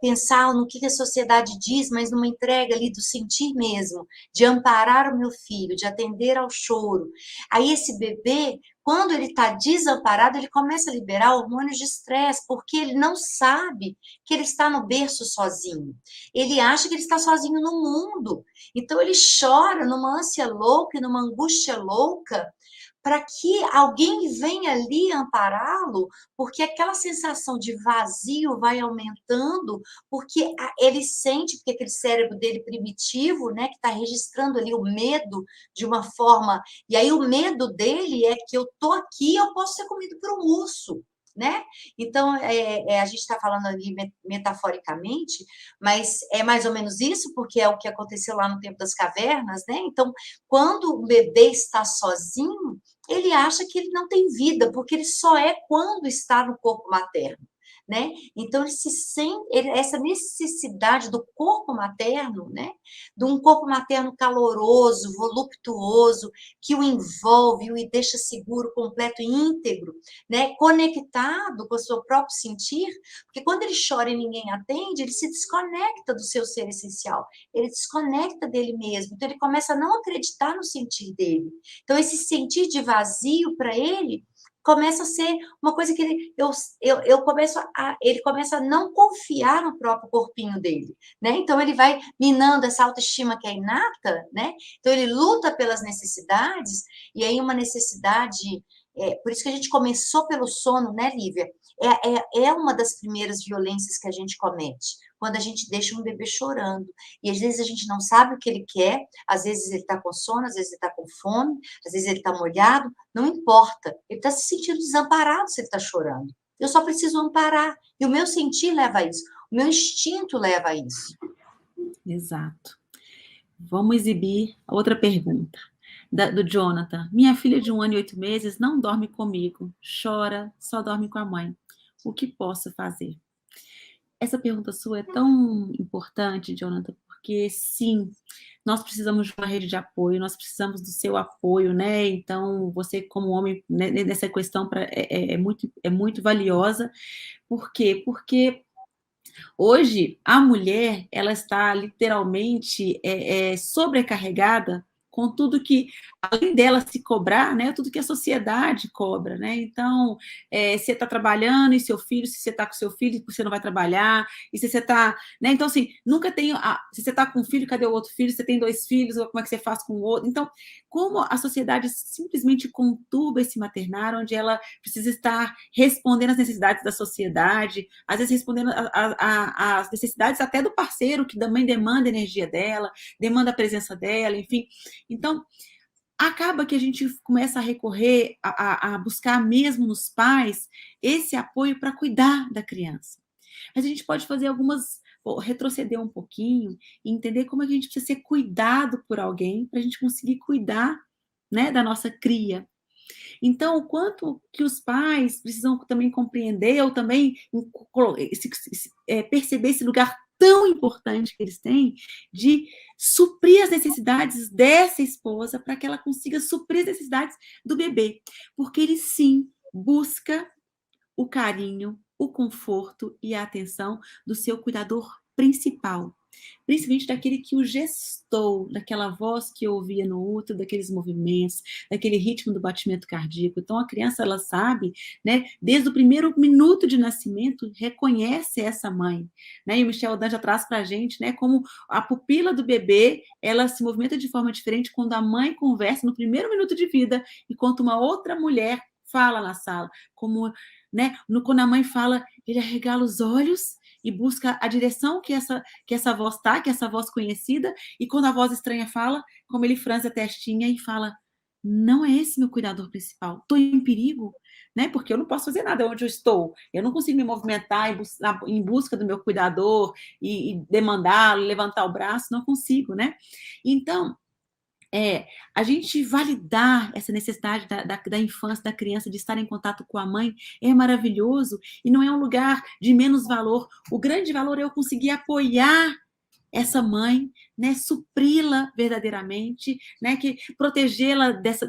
pensar no que a sociedade diz, mas numa entrega ali do sentir mesmo, de amparar o meu filho, de atender ao choro. Aí esse bebê, quando ele está desamparado, ele começa a liberar hormônios de estresse, porque ele não sabe que ele está no berço sozinho. Ele acha que ele está sozinho no mundo. Então ele chora numa ânsia louca e numa angústia louca, para que alguém venha ali ampará-lo, porque aquela sensação de vazio vai aumentando, porque ele sente, porque aquele cérebro dele primitivo, né, que está registrando ali o medo de uma forma, e aí o medo dele é que eu tô aqui, eu posso ser comido por um urso, né? Então, a gente está falando ali metaforicamente, mas é mais ou menos isso, porque é o que aconteceu lá no tempo das cavernas, né? Então, quando o bebê está sozinho, ele acha que ele não tem vida, porque ele só é quando está no corpo materno, né? Então ele se sente essa necessidade do corpo materno, né? De um corpo materno caloroso, voluptuoso, que o envolve, o deixa seguro, completo e íntegro, né? Conectado com o seu próprio sentir, porque quando ele chora e ninguém atende, ele se desconecta do seu ser essencial, ele desconecta dele mesmo, então ele começa a não acreditar no sentir dele. Então esse sentir de vazio para ele começa a ser uma coisa que ele começa a não confiar no próprio corpinho dele, né? Então ele vai minando essa autoestima que é inata, né? Então ele luta pelas necessidades, e aí uma necessidade, por isso que a gente começou pelo sono, né, Lívia? É uma das primeiras violências que a gente comete, quando a gente deixa um bebê chorando. E às vezes a gente não sabe o que ele quer, às vezes ele está com sono, às vezes ele está com fome, às vezes ele está molhado, não importa. Ele está se sentindo desamparado se ele está chorando. Eu só preciso amparar. E o meu sentir leva a isso, o meu instinto leva a isso. Exato. Vamos exibir outra pergunta. Do Jonathan. Minha filha de 1 ano e 8 meses não dorme comigo, chora, só dorme com a mãe. O que posso fazer? Essa pergunta sua é tão importante, Jonathan, porque sim, nós precisamos de uma rede de apoio, nós precisamos do seu apoio, né? Então, você como homem, né, nessa questão é muito valiosa. Por quê? Porque hoje a mulher ela está literalmente sobrecarregada com tudo que, além dela se cobrar, né, tudo que a sociedade cobra, né? Então, você está trabalhando e seu filho, se você está com seu filho, você não vai trabalhar, e se você está, né? Então, assim, nunca tem, se você está com um filho, cadê o outro filho? Se você tem 2 filhos, como é que você faz com o outro? Então, como a sociedade simplesmente conturba esse maternário, onde ela precisa estar respondendo às necessidades da sociedade, às vezes respondendo às necessidades até do parceiro, que também demanda a energia dela, demanda a presença dela, enfim. Então, acaba que a gente começa a recorrer a buscar mesmo nos pais esse apoio para cuidar da criança. Mas a gente pode fazer retroceder um pouquinho e entender como é que a gente precisa ser cuidado por alguém para a gente conseguir cuidar, né, da nossa cria. Então, o quanto que os pais precisam também compreender ou também perceber esse lugar tão importante que eles têm de suprir as necessidades dessa esposa para que ela consiga suprir as necessidades do bebê. Porque ele, sim, busca o carinho, o conforto e a atenção do seu cuidador principal. Principalmente daquele que o gestou, daquela voz que ouvia no útero, daqueles movimentos, daquele ritmo do batimento cardíaco. Então, a criança, ela sabe, né, desde o primeiro minuto de nascimento, reconhece essa mãe, né, e o Michel Dan já traz para a gente, né, como a pupila do bebê, ela se movimenta de forma diferente quando a mãe conversa no primeiro minuto de vida e quando uma outra mulher fala na sala, como né? Quando a mãe fala, ele arregala os olhos e busca a direção que essa voz tá, que essa voz conhecida, e quando a voz estranha fala, como ele franze a testinha e fala, não é esse meu cuidador principal, estou em perigo, né? Porque eu não posso fazer nada onde eu estou, eu não consigo me movimentar em busca do meu cuidador e demandá-lo, levantar o braço, não consigo, né? Então, a gente validar essa necessidade da infância, da criança, de estar em contato com a mãe, é maravilhoso, e não é um lugar de menos valor. O grande valor é eu conseguir apoiar essa mãe, né, supri-la verdadeiramente, né, que protegê-la dessa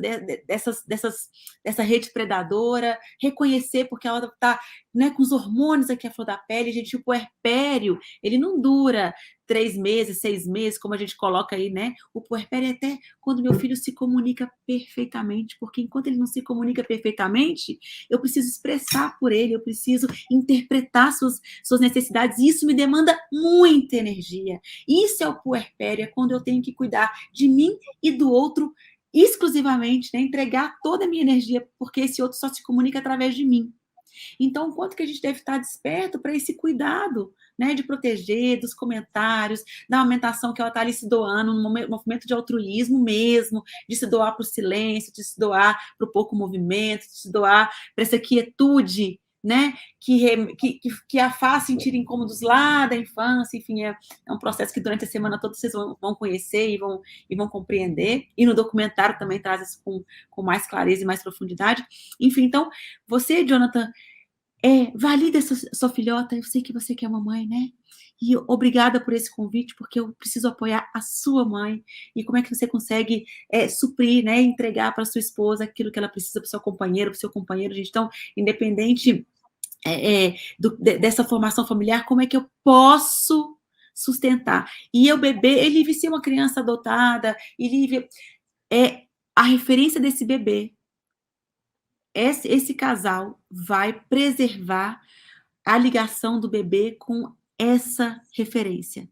rede predadora, reconhecer porque ela está, né, com os hormônios aqui à flor da pele, gente, o puerpério, ele não dura 3 meses, 6 meses, como a gente coloca aí, né? O puerpério é até quando meu filho se comunica perfeitamente, porque enquanto ele não se comunica perfeitamente, eu preciso expressar por ele, eu preciso interpretar suas necessidades, e isso me demanda muita energia. Isso é o puerpério, é quando eu tenho que cuidar de mim e do outro exclusivamente, né? Entregar toda a minha energia, porque esse outro só se comunica através de mim. Então, o quanto que a gente deve estar desperto para esse cuidado, né, de proteger, dos comentários, da amamentação que ela está ali se doando, num movimento de altruísmo mesmo, de se doar para o silêncio, de se doar para o pouco movimento, de se doar para essa quietude, né, que a faz sentir incômodos lá da infância, enfim, é um processo que durante a semana toda vocês vão conhecer e vão compreender, e no documentário também traz isso com mais clareza e mais profundidade. Enfim, então, você, Jonathan, valida essa sua filhota, eu sei que você quer uma mãe, né? E obrigada por esse convite, porque eu preciso apoiar a sua mãe. E como é que você consegue suprir, né? Entregar para sua esposa aquilo que ela precisa para o seu companheiro, para o seu companheiro, gente. Então, independente dessa formação familiar, como é que eu posso sustentar? E o bebê, ele vive ser uma criança adotada, ele é a referência desse bebê. Esse casal vai preservar a ligação do bebê com essa referência.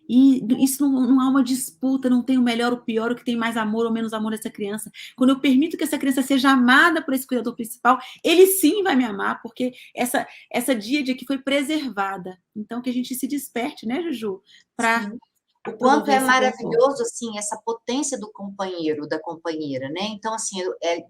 E isso não há uma disputa, não tem o melhor ou o pior, o que tem mais amor ou menos amor nessa criança. Quando eu permito que essa criança seja amada por esse cuidador principal, ele sim vai me amar, porque essa díade aqui foi preservada. Então, que a gente se desperte, né, Juju? Para o quanto promover é esse conforto. maravilhoso, assim, essa potência do companheiro, da companheira, né? Então, assim,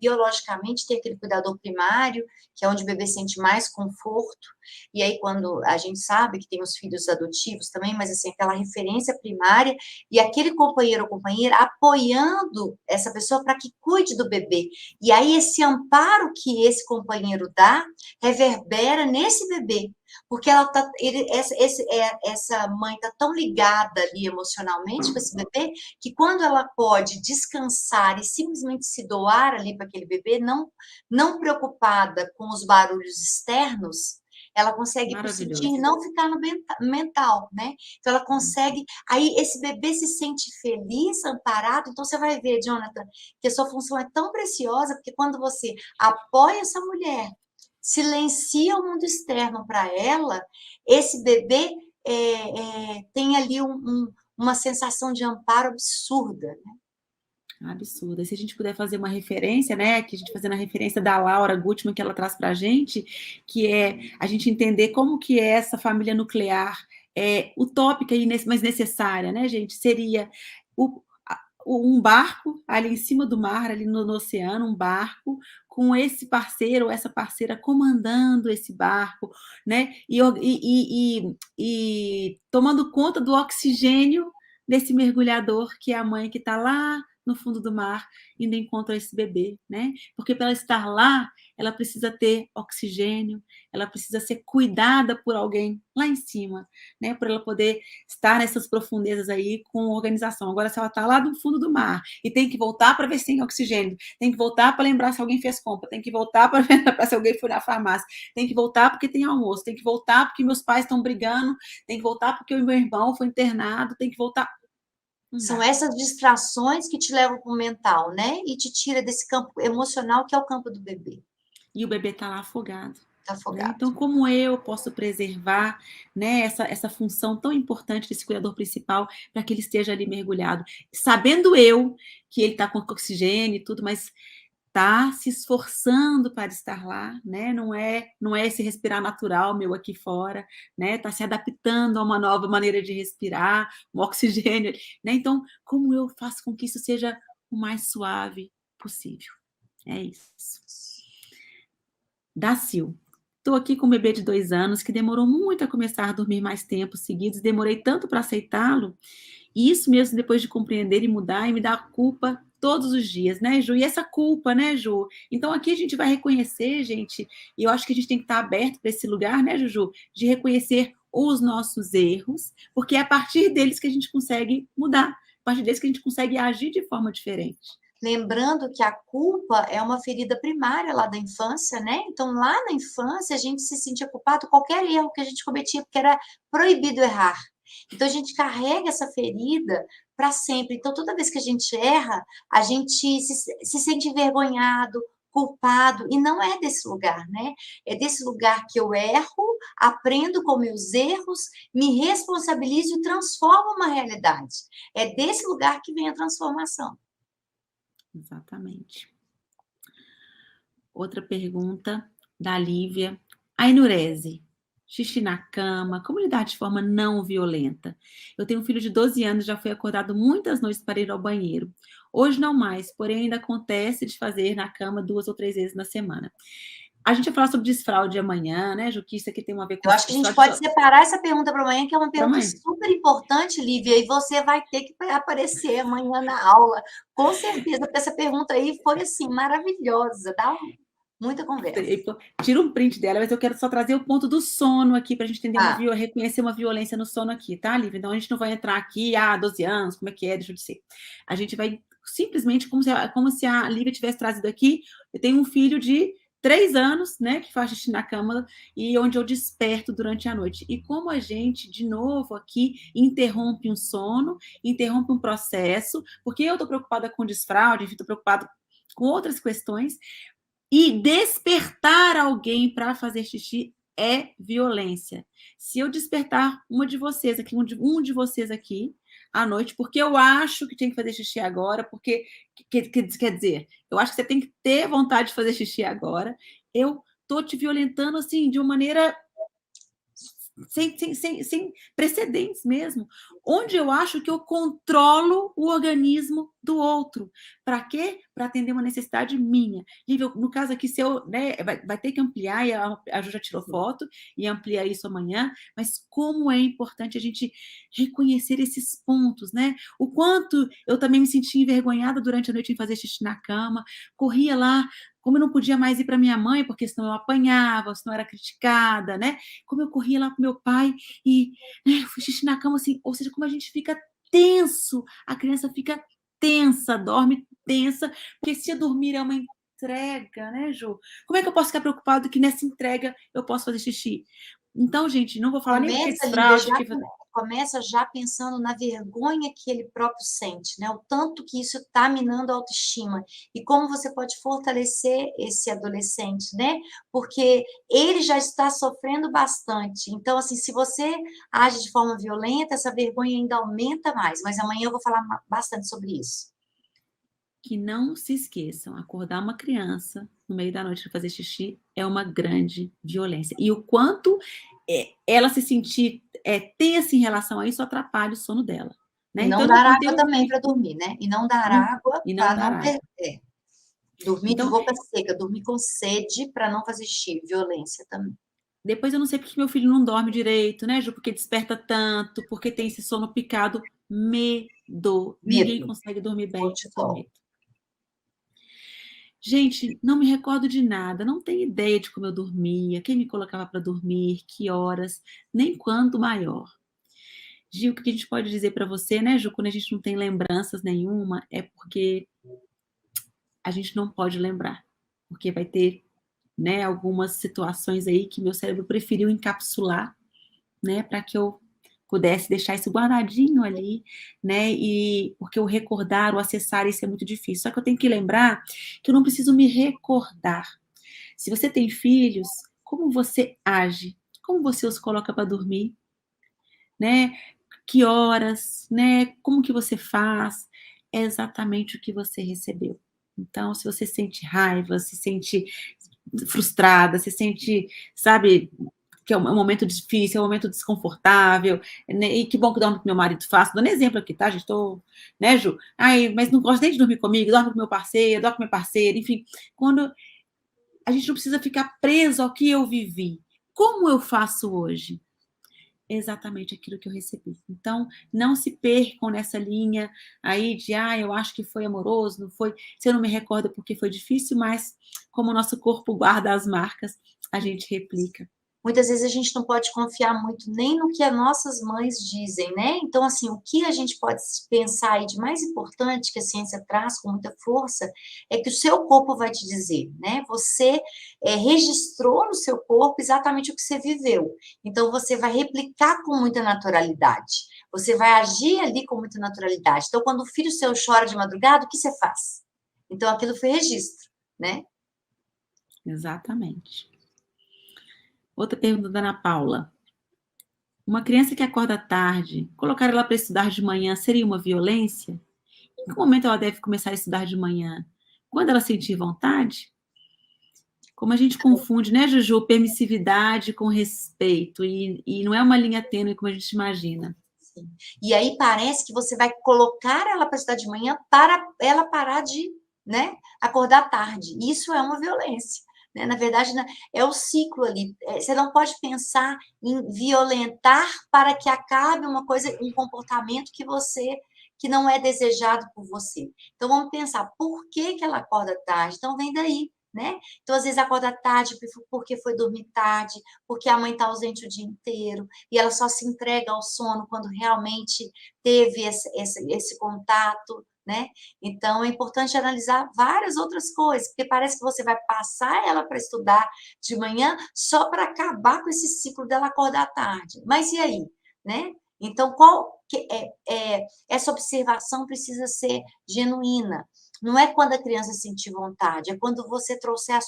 biologicamente tem aquele cuidador primário, que é onde o bebê sente mais conforto, e aí quando a gente sabe que tem os filhos adotivos também, mas, assim, aquela referência primária, e aquele companheiro ou companheira apoiando essa pessoa para que cuide do bebê. E aí esse amparo que esse companheiro dá, reverbera nesse bebê, porque essa mãe está tão ligada ali emocionalmente com esse bebê, que quando ela pode descansar e simplesmente se doar ali para aquele bebê, não preocupada com os barulhos externos, ela consegue ir para o centinho e não ficar no mental, né? Então ela consegue, aí esse bebê se sente feliz, amparado, então você vai ver, Jonathan, que a sua função é tão preciosa, porque quando você apoia essa mulher, silencia o mundo externo para ela, esse bebê tem ali uma sensação de amparo absurda. Né? Absurda. E se a gente puder fazer uma referência, né, que a gente fazendo a referência da Laura Gutman, que ela traz para a gente, que é a gente entender como que é essa família nuclear utópica, mas necessária, né, gente? Seria um barco ali em cima do mar, ali no oceano, um barco com esse parceiro ou essa parceira comandando esse barco, né? E tomando conta do oxigênio desse mergulhador, que é a mãe que está lá no fundo do mar, indo em encontro a esse bebê, né? Porque para ela estar lá, ela precisa ter oxigênio, ela precisa ser cuidada por alguém lá em cima, né? Para ela poder estar nessas profundezas aí com organização. Agora, se ela está lá no fundo do mar e tem que voltar para ver se tem oxigênio, tem que voltar para lembrar se alguém fez compra, tem que voltar para lembrar se alguém foi na farmácia, tem que voltar porque tem almoço, tem que voltar porque meus pais estão brigando, tem que voltar porque o meu irmão foi internado, tem que voltar. São essas distrações que te levam para o mental, né? E te tira desse campo emocional que é o campo do bebê. E o bebê está lá afogado. Tá afogado. Né? Então, como eu posso preservar, né, essa função tão importante desse cuidador principal para que ele esteja ali mergulhado? Sabendo eu que ele está com oxigênio e tudo, mas tá se esforçando para estar lá, né? Não é esse respirar natural meu aqui fora, né? Tá se adaptando a uma nova maneira de respirar, um oxigênio, né? Então, como eu faço com que isso seja o mais suave possível? É isso. Dacil. Estou aqui com um bebê de 2 anos que demorou muito a começar a dormir mais tempos seguidos, demorei tanto para aceitá-lo, e isso mesmo depois de compreender e mudar, e me dar culpa todos os dias, né, Ju? E essa culpa, né, Ju? Então aqui a gente vai reconhecer, gente, e eu acho que a gente tem que estar aberto para esse lugar, né, Juju? De reconhecer os nossos erros, porque é a partir deles que a gente consegue mudar, a partir deles que a gente consegue agir de forma diferente. Lembrando que a culpa é uma ferida primária lá da infância, né? Então, lá na infância, a gente se sentia culpado qualquer erro que a gente cometia, porque era proibido errar. Então, a gente carrega essa ferida para sempre. Então, toda vez que a gente erra, a gente se sente envergonhado, culpado, e não é desse lugar, né? É desse lugar que eu erro, aprendo com meus erros, me responsabilizo e transformo uma realidade. É desse lugar que vem a transformação. Exatamente. Outra pergunta da Lívia. A enurese. Xixi na cama, como lidar de forma não violenta? Eu tenho um filho de 12 anos, já foi acordado muitas noites para ir ao banheiro. Hoje não mais, porém ainda acontece de fazer na cama 2 ou 3 vezes na semana. A gente vai falar sobre desfraude amanhã, né, Ju, que isso aqui tem a ver com Eu acho que a gente desfraude pode separar essa pergunta para amanhã, que é uma para pergunta amanhã. super importante, Lívia, e você vai ter que aparecer amanhã na aula, com certeza, porque essa pergunta aí foi, assim, maravilhosa, dá muita conversa. Tira um print dela, mas eu quero só trazer o ponto do sono aqui para a gente entender Ah, reconhecer uma violência no sono aqui, tá, Lívia? Então a gente não vai entrar aqui, 12 anos, como é que é, deixa eu dizer. A gente vai simplesmente, como se a Lívia tivesse trazido aqui, eu tenho um filho de 3 anos, né, que faz xixi na cama e onde eu desperto durante a noite. E como a gente, de novo aqui, interrompe um sono, interrompe um processo, porque eu estou preocupada com desfraude, estou preocupada com outras questões, e despertar alguém para fazer xixi é violência. Se eu despertar uma de vocês aqui, um de vocês aqui, à noite, porque eu acho que tem que fazer xixi agora, porque, quer dizer, eu acho que você tem que ter vontade de fazer xixi agora, eu tô te violentando, assim, de uma maneira sem precedentes mesmo, onde eu acho que eu controlo o organismo do outro. Para quê? Para atender uma necessidade minha. Lívia, no caso aqui, se eu, né, vai ter que ampliar, e a Ju já tirou foto, e amplia isso amanhã, mas como é importante a gente reconhecer esses pontos, né? O quanto eu também me sentia envergonhada durante a noite em fazer xixi na cama, corria lá, como eu não podia mais ir para minha mãe, porque senão eu apanhava, senão eu era criticada, né? Como eu corria lá com meu pai e, né, eu fiz xixi na cama, assim, ou seja, como a gente fica tenso, a criança fica tensa, dorme tensa, porque se dormir é uma entrega, né, Ju? Como é que eu posso ficar preocupado que nessa entrega eu posso fazer xixi? Então, gente, não vou falar nem porque é começa, Lívia, desfraude, porque... começa já pensando na vergonha que ele próprio sente, né? O tanto que isso está minando a autoestima e como você pode fortalecer esse adolescente, né? Porque ele já está sofrendo bastante. Então, assim, se você age de forma violenta, essa vergonha ainda aumenta mais. Mas amanhã eu vou falar bastante sobre isso. Que não se esqueçam, acordar uma criança no meio da noite para fazer xixi é uma grande violência. E o quanto ela se sentir tensa em relação a isso atrapalha o sono dela. Né? E Então, não eu dar não água tenho... também para dormir, né? E não dar Não, água e não para dar não água. perder. Dormir de Então, boca seca, dormir com sede para não fazer xixi, violência também. depois eu não sei porque meu filho não dorme direito, né, Ju? Porque desperta tanto, porque tem esse sono picado. Medo. Ninguém Medo, consegue dormir bem com cortisol. medo. Gente, não me recordo de nada, não tenho ideia de como eu dormia, quem me colocava para dormir, que horas, nem quando maior. Gil, o que a gente pode dizer para você, né, Ju, quando a gente não tem lembranças nenhuma, é porque a gente não pode lembrar, porque vai ter, né, algumas situações aí que meu cérebro preferiu encapsular, né, para que eu pudesse deixar isso guardadinho ali, né, e porque o recordar, o acessar, isso é muito difícil. Só que eu tenho que lembrar que eu não preciso me recordar. Se você tem filhos, como você age? Como você os coloca para dormir? Né? Que horas, né? Como que você faz? É exatamente o que você recebeu. Então, se você sente raiva, se sente frustrada, se sente, sabe, que é um momento difícil, é um momento desconfortável, né? E que bom que dorme com meu marido fácil. Dando exemplo aqui, tá, gente? Tô, né, Ju? Ai, mas não gosto nem de dormir comigo, dorme com meu parceiro, dorme com minha parceira, enfim. Quando a gente não precisa ficar preso ao que eu vivi. Como eu faço hoje? Exatamente aquilo que eu recebi. Então, não se percam nessa linha aí de, eu acho que foi amoroso, não foi, se eu não me recordo porque foi difícil, mas como o nosso corpo guarda as marcas, a gente replica. Muitas vezes a gente não pode confiar muito nem no que as nossas mães dizem, né? Então, assim, o que a gente pode pensar aí de mais importante que a ciência traz com muita força é que o seu corpo vai te dizer, né? Você registrou no seu corpo exatamente o que você viveu. Então, você vai replicar com muita naturalidade. Você vai agir ali com muita naturalidade. Então, quando o filho seu chora de madrugada, o que você faz? Então, aquilo foi registro, né? Exatamente. Outra pergunta da Ana Paula. Uma criança que acorda tarde, colocar ela para estudar de manhã seria uma violência? Em que momento ela deve começar a estudar de manhã? Quando ela sentir vontade? Como a gente confunde, né, Juju, permissividade com respeito, e não é uma linha tênue como a gente imagina. Sim. E aí parece que você vai colocar ela para estudar de manhã para ela parar de, né, acordar tarde. Isso é uma violência. Né? Na verdade, é o ciclo ali. Você não pode pensar em violentar para que acabe uma coisa, um comportamento que não é desejado por você. Então vamos pensar, por que ela acorda tarde? Então vem daí, né? Então às vezes acorda tarde porque foi dormir tarde, porque a mãe está ausente o dia inteiro e ela só se entrega ao sono quando realmente teve esse contato, né? Então, é importante analisar várias outras coisas, porque parece que você vai passar ela para estudar de manhã só para acabar com esse ciclo dela acordar à tarde. Mas e aí, né? Então, essa observação precisa ser genuína. Não é quando a criança sentir vontade, é quando você trouxer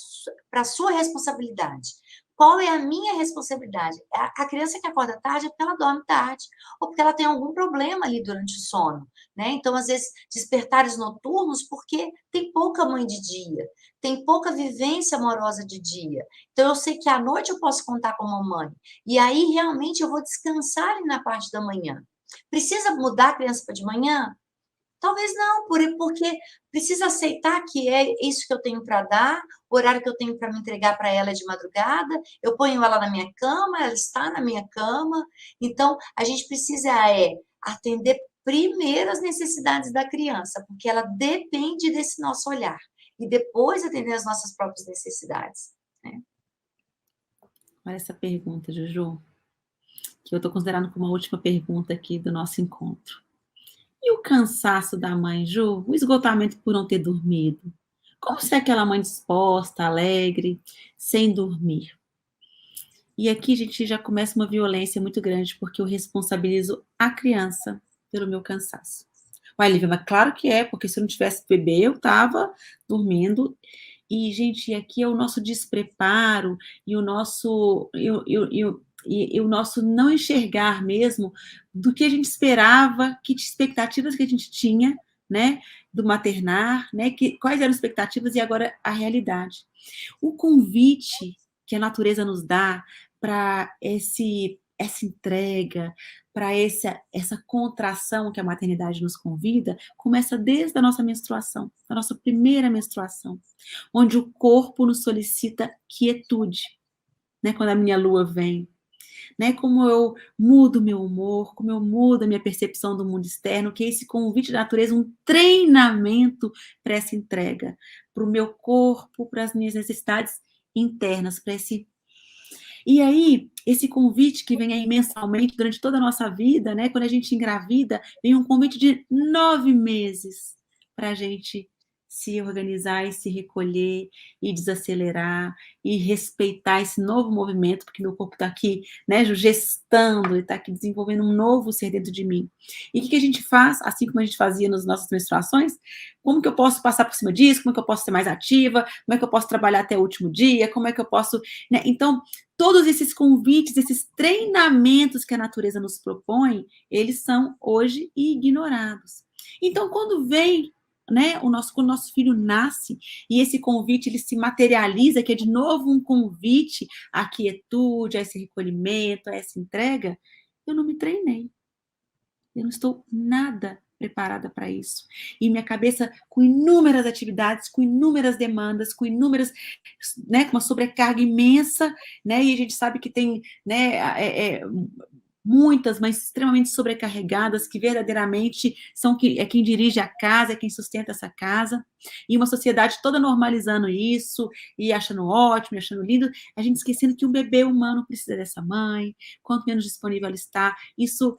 para a sua responsabilidade. Qual é a minha responsabilidade? A criança que acorda tarde é porque ela dorme tarde, ou porque ela tem algum problema ali durante o sono, né? Então, às vezes, despertares noturnos, porque tem pouca mãe de dia, tem pouca vivência amorosa de dia. Então, eu sei que à noite eu posso contar com a mamãe, e aí realmente eu vou descansar ali na parte da manhã. Precisa mudar a criança para de manhã? Talvez não, porque precisa aceitar que é isso que eu tenho para dar, o horário que eu tenho para me entregar para ela é de madrugada, eu ponho ela na minha cama, ela está na minha cama. Então, a gente precisa atender primeiro as necessidades da criança, porque ela depende desse nosso olhar, e depois atender as nossas próprias necessidades. Né? Olha essa pergunta, Juju, que eu estou considerando como a última pergunta aqui do nosso encontro. E o cansaço da mãe, Ju? O esgotamento por não ter dormido? Como ser aquela mãe disposta, alegre, sem dormir? E aqui, a gente, já começa uma violência muito grande, porque eu responsabilizo a criança pelo meu cansaço. Uai, Lívia, mas claro que é, porque se eu não tivesse bebê, eu estava dormindo. E, gente, aqui é o nosso despreparo e o nosso, e o nosso não enxergar mesmo do que a gente esperava, que expectativas que a gente tinha, né, do maternar, né, quais eram as expectativas e agora a realidade. O convite que a natureza nos dá para essa entrega, para essa contração que a maternidade nos convida, começa desde a nossa menstruação, a nossa primeira menstruação, onde o corpo nos solicita quietude, né? Quando a minha lua vem, né? Como eu mudo meu humor, como eu mudo a minha percepção do mundo externo, que é esse convite da natureza, um treinamento para essa entrega, para o meu corpo, para as minhas necessidades internas, para esse. E aí, esse convite que vem aí mensalmente durante toda a nossa vida, né? Quando a gente engravida, vem um convite de 9 meses para a gente se organizar e se recolher e desacelerar e respeitar esse novo movimento, porque meu corpo está aqui, né, gestando e está aqui desenvolvendo um novo ser dentro de mim. E o que a gente faz, assim como a gente fazia nas nossas menstruações? Como que eu posso passar por cima disso? Como é que eu posso ser mais ativa? Como é que eu posso trabalhar até o último dia? Como é que eu posso... Né? Então, todos esses convites, esses treinamentos que a natureza nos propõe, eles são hoje ignorados. Então, quando vem né, quando o nosso filho nasce, e esse convite ele se materializa, que é de novo um convite à quietude, a esse recolhimento, a essa entrega, eu não me treinei. Eu não estou nada preparada para isso. E minha cabeça com inúmeras atividades, com inúmeras demandas, com inúmeras, né, com uma sobrecarga imensa, né, e a gente sabe que tem, né, muitas mães extremamente sobrecarregadas, que verdadeiramente são quem dirige a casa, é quem sustenta essa casa, e uma sociedade toda normalizando isso, e achando ótimo, e achando lindo, a gente esquecendo que um bebê humano precisa dessa mãe, quanto menos disponível ela está, isso,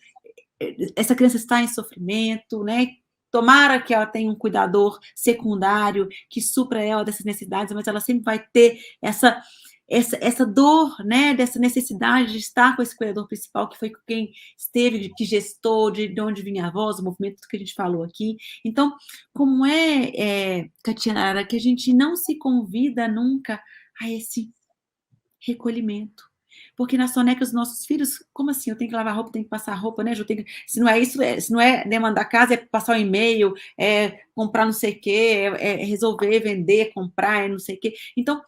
essa criança está em sofrimento, né? Tomara que ela tenha um cuidador secundário que supra ela dessas necessidades, mas ela sempre vai ter essa dor, né, dessa necessidade de estar com esse cuidador principal, que foi quem esteve, que gestou, de onde vinha a voz, o movimento, tudo que a gente falou aqui. Então, como Catiara, que a gente não se convida nunca a esse recolhimento. Porque na soneca os nossos filhos, como assim? Eu tenho que lavar roupa, tenho que passar roupa, né? Se não é isso, se não é demandar casa, é passar um e-mail, é comprar não sei o quê, é resolver, vender, comprar, é não sei o quê. Então,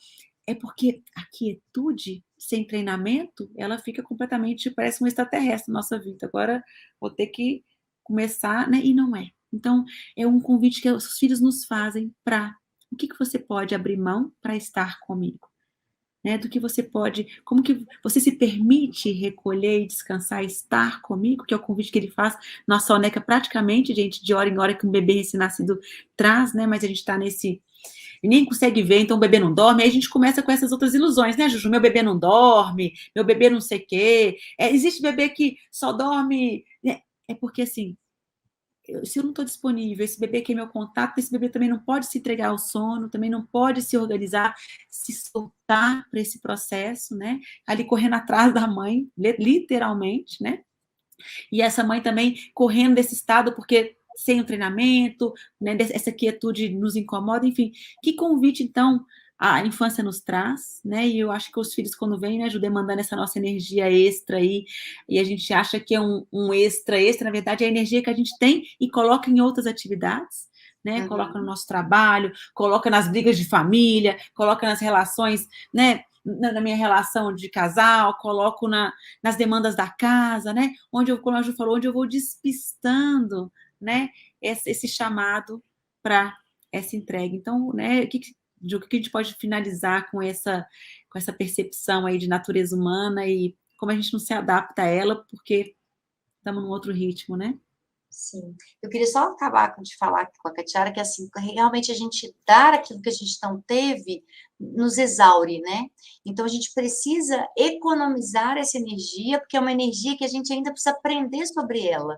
é porque a quietude sem treinamento, ela fica completamente, parece um extraterrestre na nossa vida. Agora vou ter que começar, né? E não é. Então, é um convite que os filhos nos fazem para o que você pode abrir mão para estar comigo? Né, do que você pode, como que você se permite recolher e descansar, estar comigo, que é o convite que ele faz na soneca praticamente, gente, de hora em hora que um bebê recém-nascido traz, né, mas a gente está nesse, nem consegue ver, então o bebê não dorme, aí a gente começa com essas outras ilusões, né, Juju, meu bebê não dorme, meu bebê não sei o quê, existe bebê que só dorme, né, é porque assim, se eu não estou disponível, esse bebê que é meu contato, esse bebê também não pode se entregar ao sono, também não pode se organizar, se soltar para esse processo, né? Ali correndo atrás da mãe, literalmente, né? E essa mãe também correndo desse estado, porque sem o treinamento, né, essa quietude nos incomoda, enfim. Que convite, então, a infância nos traz, né? E eu acho que os filhos, quando vêm, né, Ju, demandando essa nossa energia extra aí, e a gente acha que é um extra, na verdade, é a energia que a gente tem e coloca em outras atividades. Né, coloca no nosso trabalho, coloca nas brigas de família, coloca nas relações, né, na minha relação de casal, coloco nas demandas da casa, né? Onde eu, como a Ju falou, onde eu vou despistando, né? Esse chamado para essa entrega. Então, né? Ju, o que a gente pode finalizar com essa percepção aí de natureza humana e como a gente não se adapta a ela, porque estamos num outro ritmo, né? Sim. Eu queria só acabar de falar com a Catiara que, assim, realmente a gente dar aquilo que a gente não teve nos exaure, né? Então, a gente precisa economizar essa energia, porque é uma energia que a gente ainda precisa aprender sobre ela.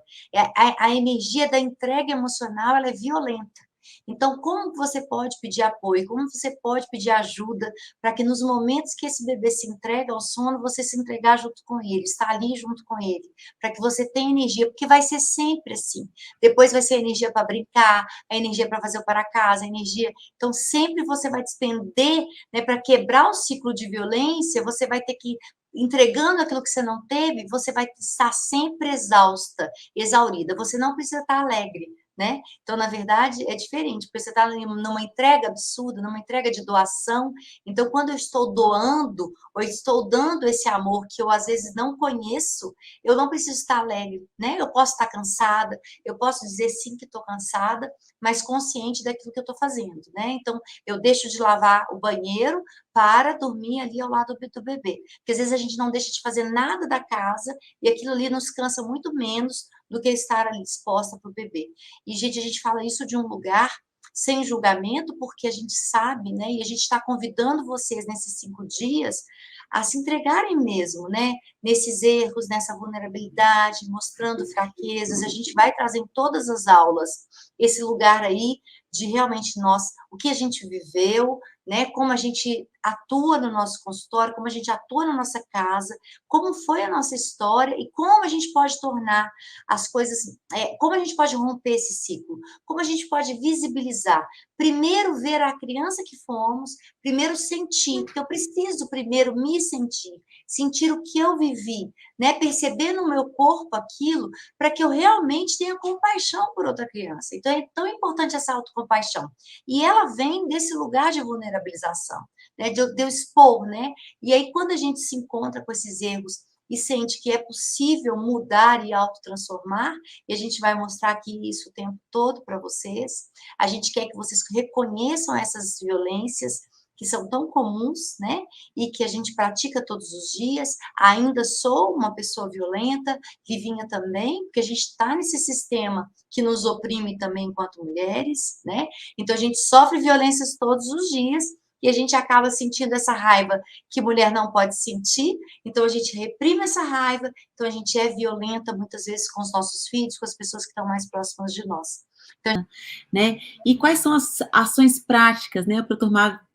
A energia da entrega emocional, ela é violenta. Então, como você pode pedir apoio? Como você pode pedir ajuda para que nos momentos que esse bebê se entrega ao sono, você se entregar junto com ele, estar ali junto com ele, para que você tenha energia, porque vai ser sempre assim. Depois vai ser energia para brincar, a energia para fazer o para casa, a energia. Então, sempre você vai despender, né, para quebrar o ciclo de violência, você vai ter que entregando aquilo que você não teve, você vai estar sempre exausta, exaurida. Você não precisa estar alegre, né? Então, na verdade, é diferente, porque você está numa entrega absurda, numa entrega de doação. Então, quando eu estou doando, ou estou dando esse amor que eu às vezes não conheço, eu não preciso estar alegre, né? Eu posso estar cansada, eu posso dizer sim que estou cansada, mas consciente daquilo que eu estou fazendo, né? Então, eu deixo de lavar o banheiro para dormir ali ao lado do bebê. Porque às vezes a gente não deixa de fazer nada da casa e aquilo ali nos cansa muito menos do que estar ali disposta para o bebê. E, gente, a gente fala isso de um lugar sem julgamento, porque a gente sabe, né? E a gente está convidando vocês nesses 5 dias a se entregarem mesmo, né? Nesses erros, nessa vulnerabilidade, mostrando fraquezas. A gente vai trazer em todas as aulas esse lugar aí de realmente nós, o que a gente viveu, né? Como a gente atua no nosso consultório, como a gente atua na nossa casa, como foi a nossa história e como a gente pode tornar as coisas, como a gente pode romper esse ciclo, como a gente pode visibilizar. Primeiro ver a criança que fomos, primeiro sentir, porque eu preciso primeiro me sentir o que eu vivi, né? Perceber no meu corpo aquilo, para que eu realmente tenha compaixão por outra criança. Então, é tão importante essa autocompaixão. E ela vem desse lugar de vulnerabilização, né? De eu expor, né? E aí, quando a gente se encontra com esses erros e sente que é possível mudar e autotransformar, e a gente vai mostrar aqui isso o tempo todo para vocês, a gente quer que vocês reconheçam essas violências que são tão comuns, né? E que a gente pratica todos os dias. Ainda sou uma pessoa violenta, Vivinha também, porque a gente está nesse sistema que nos oprime também enquanto mulheres, né? Então a gente sofre violências todos os dias e a gente acaba sentindo essa raiva que mulher não pode sentir, então a gente reprime essa raiva, então a gente é violenta muitas vezes com os nossos filhos, com as pessoas que estão mais próximas de nós. Então, né? E quais são as ações práticas, né, para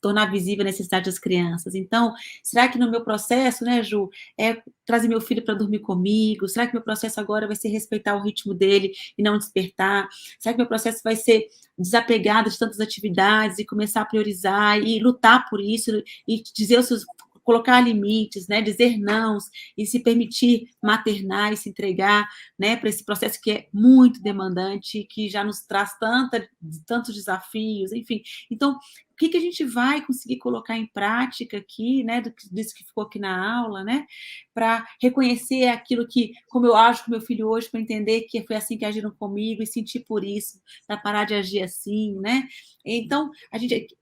tornar visível a necessidade das crianças? Então, será que no meu processo, né, Ju, é trazer meu filho para dormir comigo? Será que meu processo agora vai ser respeitar o ritmo dele e não despertar? Será que meu processo vai ser desapegado de tantas atividades e começar a priorizar e lutar por isso e dizer os seus colocar limites, né, dizer não e se permitir maternar e se entregar, né, para esse processo que é muito demandante, que já nos traz tantos desafios, enfim. Então, o que a gente vai conseguir colocar em prática aqui, né, disso que ficou aqui na aula, né, para reconhecer aquilo que, como eu ajo com meu filho hoje, para entender que foi assim que agiram comigo e sentir por isso, para parar de agir assim, né? Então,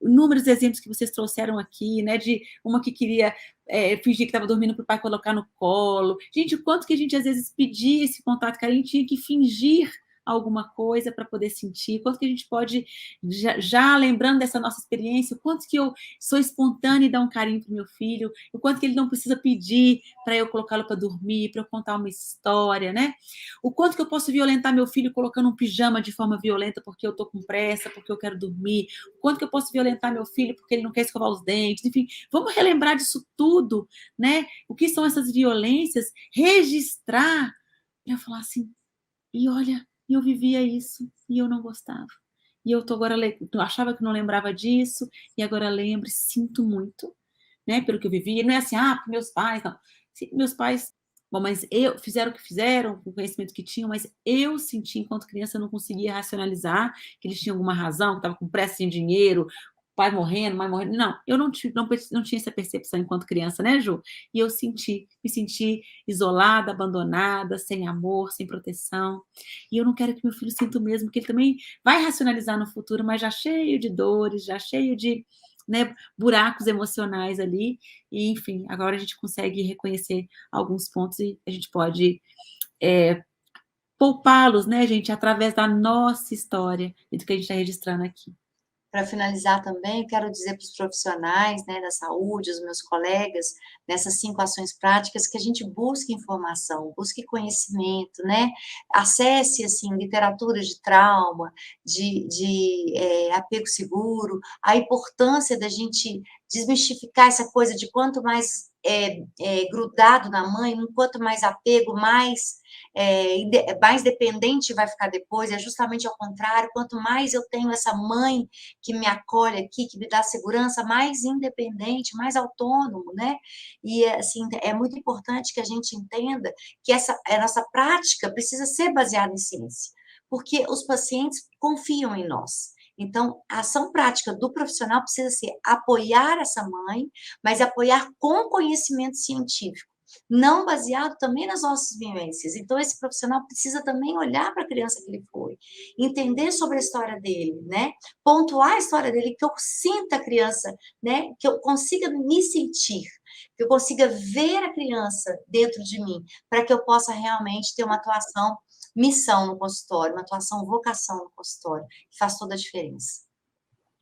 inúmeros exemplos que vocês trouxeram aqui, né, de uma que queria fingir que estava dormindo para o pai colocar no colo. Gente, o quanto que a gente às vezes pedia esse contato, que a gente tinha que fingir alguma coisa para poder sentir, quanto que a gente pode, já lembrando dessa nossa experiência, o quanto que eu sou espontânea e dar um carinho para o meu filho, o quanto que ele não precisa pedir para eu colocá-lo para dormir, para eu contar uma história, né? O quanto que eu posso violentar meu filho colocando um pijama de forma violenta porque eu estou com pressa, porque eu quero dormir, o quanto que eu posso violentar meu filho porque ele não quer escovar os dentes, enfim, vamos relembrar disso tudo, né? O que são essas violências, registrar, para falar assim, e olha, eu vivia isso e eu não gostava. E eu tô agora, eu achava que não lembrava disso, e agora lembro e sinto muito, né, pelo que eu vivi. Não é assim, porque meus pais, não. Meus pais, bom, mas fizeram o que fizeram, com o conhecimento que tinham, mas eu senti, enquanto criança, eu não conseguia racionalizar que eles tinham alguma razão, que estava com pressa em dinheiro, pai morrendo, mãe morrendo. Não, eu não tinha essa percepção enquanto criança, né, Ju? E eu me senti isolada, abandonada, sem amor, sem proteção. E eu não quero que meu filho sinta o mesmo, que ele também vai racionalizar no futuro, mas já cheio de dores, já cheio de, né, buracos emocionais ali. E, enfim, agora a gente consegue reconhecer alguns pontos e a gente pode poupá-los, né, gente, através da nossa história e do que a gente está registrando aqui. Para finalizar também, quero dizer para os profissionais, né, da saúde, os meus colegas, nessas 5 ações práticas, que a gente busque informação, busque conhecimento, né, acesse, assim, literatura de trauma, de apego seguro, a importância da gente desmistificar essa coisa de quanto mais grudado na mãe, quanto mais apego, mais dependente vai ficar depois, é justamente ao contrário, quanto mais eu tenho essa mãe que me acolhe aqui, que me dá segurança, mais independente, mais autônomo, né? E, assim, é muito importante que a gente entenda que a nossa prática precisa ser baseada em ciência, porque os pacientes confiam em nós. Então, a ação prática do profissional precisa ser apoiar essa mãe, mas apoiar com conhecimento científico, não baseado também nas nossas vivências. Então, esse profissional precisa também olhar para a criança que ele foi, entender sobre a história dele, né? Pontuar a história dele, que eu sinta a criança, né? Que eu consiga me sentir, que eu consiga ver a criança dentro de mim, para que eu possa realmente ter uma atuação missão no consultório, uma atuação vocação no consultório, que faz toda a diferença.